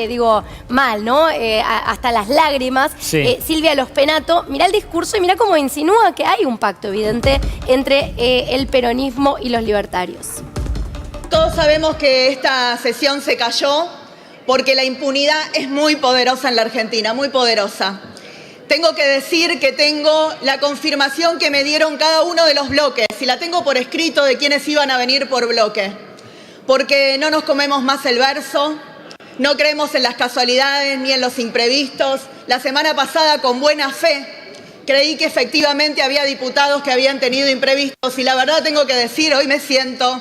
mal, ¿no? Hasta las lágrimas, Silvia Lospenato. Mirá el discurso y mirá cómo insinúa que hay un pacto evidente entre el peronismo y los libertarios. Todos sabemos que esta sesión se cayó porque la impunidad es muy poderosa en la Argentina, muy poderosa. Tengo que decir que tengo la confirmación que me dieron cada uno de los bloques y la tengo por escrito de quiénes iban a venir por bloque. Porque no nos comemos más el verso, no creemos en las casualidades ni en los imprevistos. La semana pasada, con buena fe, creí que efectivamente había diputados que habían tenido imprevistos y la verdad tengo que decir, hoy me siento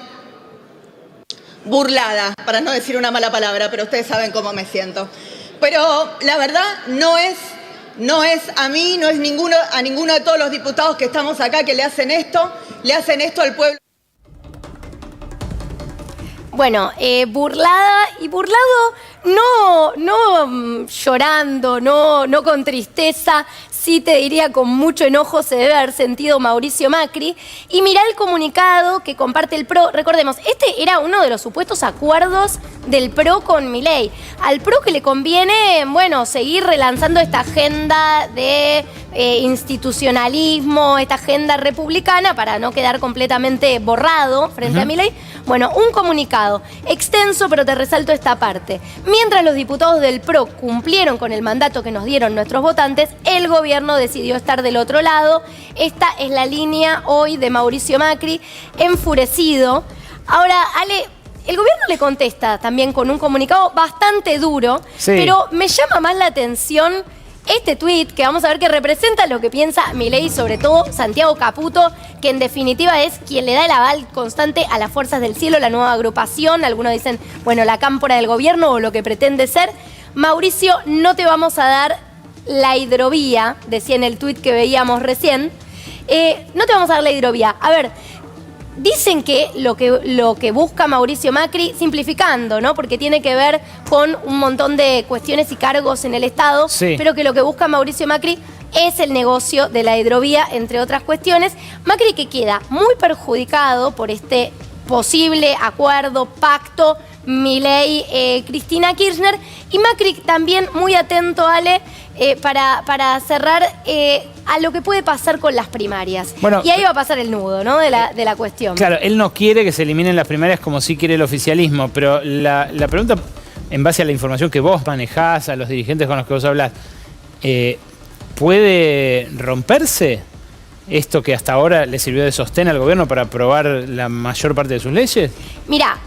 burlada, para no decir una mala palabra, pero ustedes saben cómo me siento. Pero la verdad no es a mí, no es a ninguno de todos los diputados que estamos acá que le hacen esto al pueblo. Bueno, burlada y burlado, no llorando, no con tristeza, sí te diría con mucho enojo se debe haber sentido Mauricio Macri. Y mirá el comunicado que comparte el PRO. Recordemos, este era uno de los supuestos acuerdos del PRO con Milei. Al PRO que le conviene, seguir relanzando esta agenda de institucionalismo, esta agenda republicana, para no quedar completamente borrado frente a Milei. Bueno, un comunicado extenso, pero te resalto esta parte. Mientras los diputados del PRO cumplieron con el mandato que nos dieron nuestros votantes, el gobierno decidió estar del otro lado. Esta es la línea hoy de Mauricio Macri, enfurecido. Ahora, Ale, el gobierno le contesta también con un comunicado bastante duro, pero me llama más la atención este tuit, que vamos a ver que representa lo que piensa Milei, sobre todo Santiago Caputo, que en definitiva es quien le da el aval constante a las Fuerzas del Cielo, la nueva agrupación. Algunos dicen, bueno, la cámpora del gobierno o lo que pretende ser. Mauricio, no te vamos a dar la hidrovía, decía en el tuit que veíamos recién. No te vamos a dar la hidrovía. A ver, dicen que lo que busca Mauricio Macri, simplificando, ¿no? Porque tiene que ver con un montón de cuestiones y cargos en el Estado, pero que lo que busca Mauricio Macri es el negocio de la hidrovía, entre otras cuestiones. Macri que queda muy perjudicado por este posible acuerdo, pacto, Milei, Cristina Kirchner, y Macri también muy atento, Ale, para cerrar a lo que puede pasar con las primarias. Bueno, y ahí va a pasar el nudo, ¿no? de la cuestión. Claro, él no quiere que se eliminen las primarias como sí quiere el oficialismo, pero la pregunta, en base a la información que vos manejás, a los dirigentes con los que vos hablás, ¿puede romperse esto que hasta ahora le sirvió de sostén al gobierno para aprobar la mayor parte de sus leyes? Mira,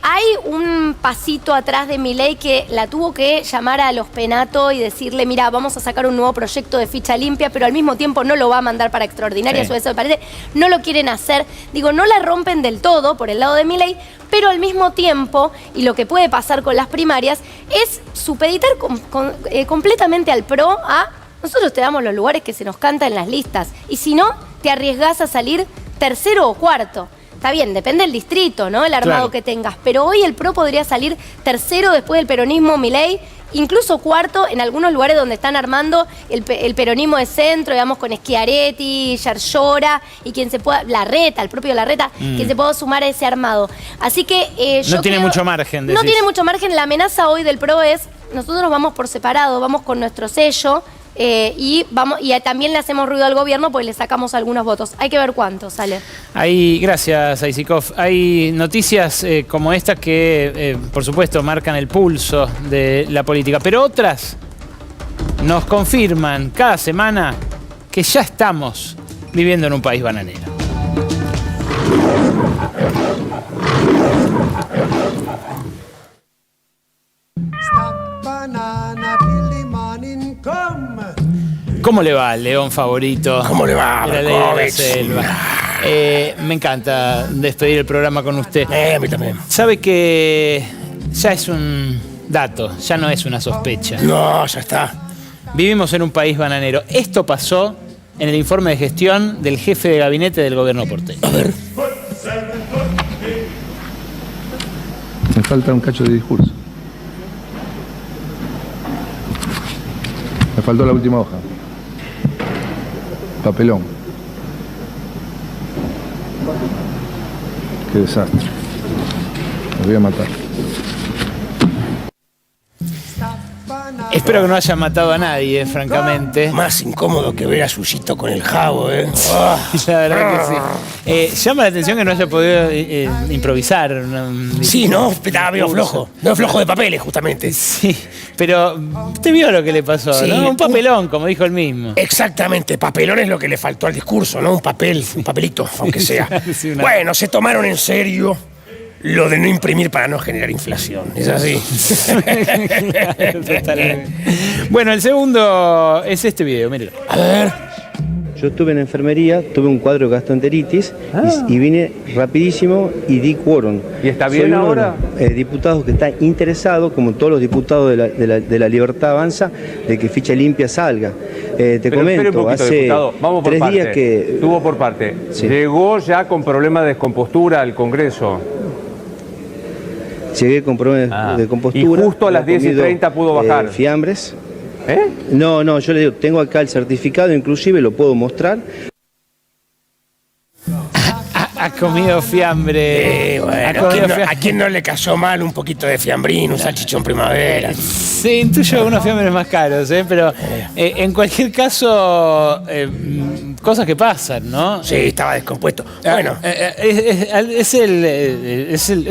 hay un pasito atrás de Milei que la tuvo que llamar a los Penato y decirle, mira, vamos a sacar un nuevo proyecto de ficha limpia, pero al mismo tiempo no lo va a mandar para extraordinarias, o eso me parece, no lo quieren hacer. Digo, no la rompen del todo por el lado de Milei, pero al mismo tiempo, y lo que puede pasar con las primarias, es supeditar completamente al PRO a: nosotros te damos los lugares que se nos canta en las listas, y si no, te arriesgás a salir tercero o cuarto. Está bien, depende del distrito, ¿no? El armado que tengas, pero hoy el PRO podría salir tercero después del peronismo Milei, incluso cuarto en algunos lugares donde están armando el peronismo de centro, digamos, con Schiaretti, Yarlora y quien se pueda, Larreta, el propio Larreta, quien se pueda sumar a ese armado. Así que no tiene mucho margen. No tiene mucho margen. La amenaza hoy del PRO es: nosotros vamos por separado, vamos con nuestro sello. Y también le hacemos ruido al gobierno porque le sacamos algunos votos. Hay que ver cuántos, sale. Gracias, Aisikov. Hay noticias como esta que, por supuesto, marcan el pulso de la política, pero otras nos confirman cada semana que ya estamos viviendo en un país bananero. ¿Cómo le va, León favorito? ¿Cómo le va, de la ley de la selva? Me encanta despedir el programa con usted. A mí también. Sabe que ya es un dato, ya no es una sospecha. No, ya está. Vivimos en un país bananero. Esto pasó en el informe de gestión del jefe de gabinete del gobierno porteño. A ver. Me falta un cacho de discurso. Me faltó la última hoja. Papelón. Qué desastre. Me voy a matar. Espero que no haya matado a nadie, francamente. Más incómodo que ver a Yuyito con el jabo, La verdad que sí. Llama la atención que no haya podido improvisar. Sí, ¿no? Estaba medio flojo. No, flojo de papeles, justamente. Sí, pero usted vio lo que le pasó, sí, ¿no? Un papelón, como dijo él mismo. Exactamente, papelón es lo que le faltó al discurso, ¿no? Un papelito, aunque sea. Sí, bueno, se tomaron en serio lo de no imprimir para no generar inflación. Es así. Bueno, el segundo es este video, míralo. A ver. Yo estuve en enfermería, tuve un cuadro de gastroenteritis y vine rapidísimo y di quórum. ¿Y está bien Soy ahora? Diputados que está interesado, como todos los diputados de la Libertad Avanza, de que ficha limpia salga. Te comento, un poquito, hace diputado. Vamos por 3 parte. días que... Estuvo por parte. Sí. Llegó ya con problema de descompostura al Congreso. Llegué con problemas de compostura. Y justo a las 10:30 pudo bajar. ¿Fiambres? No, yo le digo, tengo acá el certificado, inclusive lo puedo mostrar. Ha comido fiambre. Bueno, ¿a quién no le cayó mal un poquito de fiambrín, un salchichón primavera? Sí, intuyo unos fiambres más caros, pero en cualquier caso, cosas que pasan, ¿no? Sí, estaba descompuesto. Bueno, es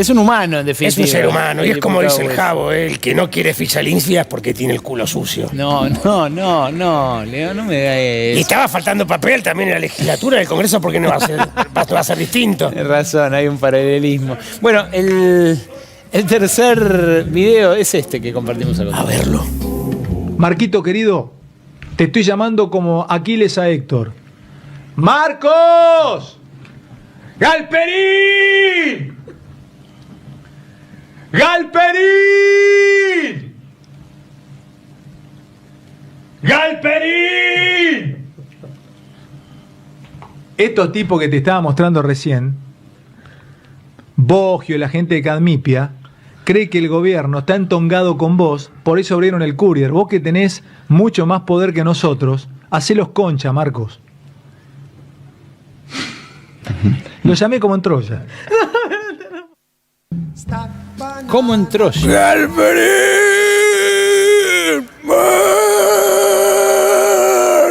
un humano, en definitiva. es un ser humano, y es como dice el Javo, el que no quiere fichalincia es porque tiene el culo sucio. No, Leo, no me da eso. Y estaba faltando papel también en la legislatura del Congreso porque no va a ser distinto. Tienes razón, hay un paralelismo. Bueno, el tercer video es este que compartimos a continuación. A verlo. Marquito querido, te estoy llamando como Aquiles a Héctor. ¡Marcos! ¡Galperín! ¡Galperín! ¡Galperín! Estos tipos que te estaba mostrando recién, Boggio y la gente de Cadmipia, cree que el gobierno está entongado con vos, por eso abrieron el courier. Vos que tenés mucho más poder que nosotros, hacelos concha, Marcos. Lo llamé como en Troya. ¿Cómo en Troya? ¡Galperín!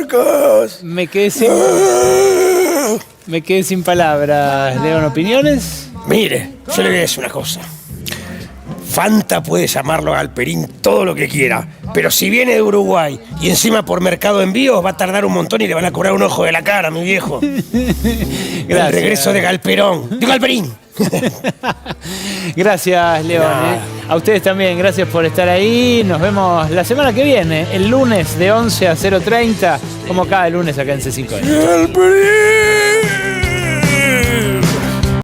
¡Marcos! Me quedé sin palabras. ¿Leon opiniones? Mire, yo le voy a decir una cosa. Fanta puede llamarlo a Galperín todo lo que quiera, pero si viene de Uruguay y encima por Mercado Envíos va a tardar un montón y le van a cobrar un ojo de la cara, mi viejo. El regreso de Galperón. ¡De Galperín! Gracias, León. A ustedes también, gracias por estar ahí. Nos vemos la semana que viene, el lunes de 11 a 0:30, como cada lunes acá en C5N. ¡Galperín!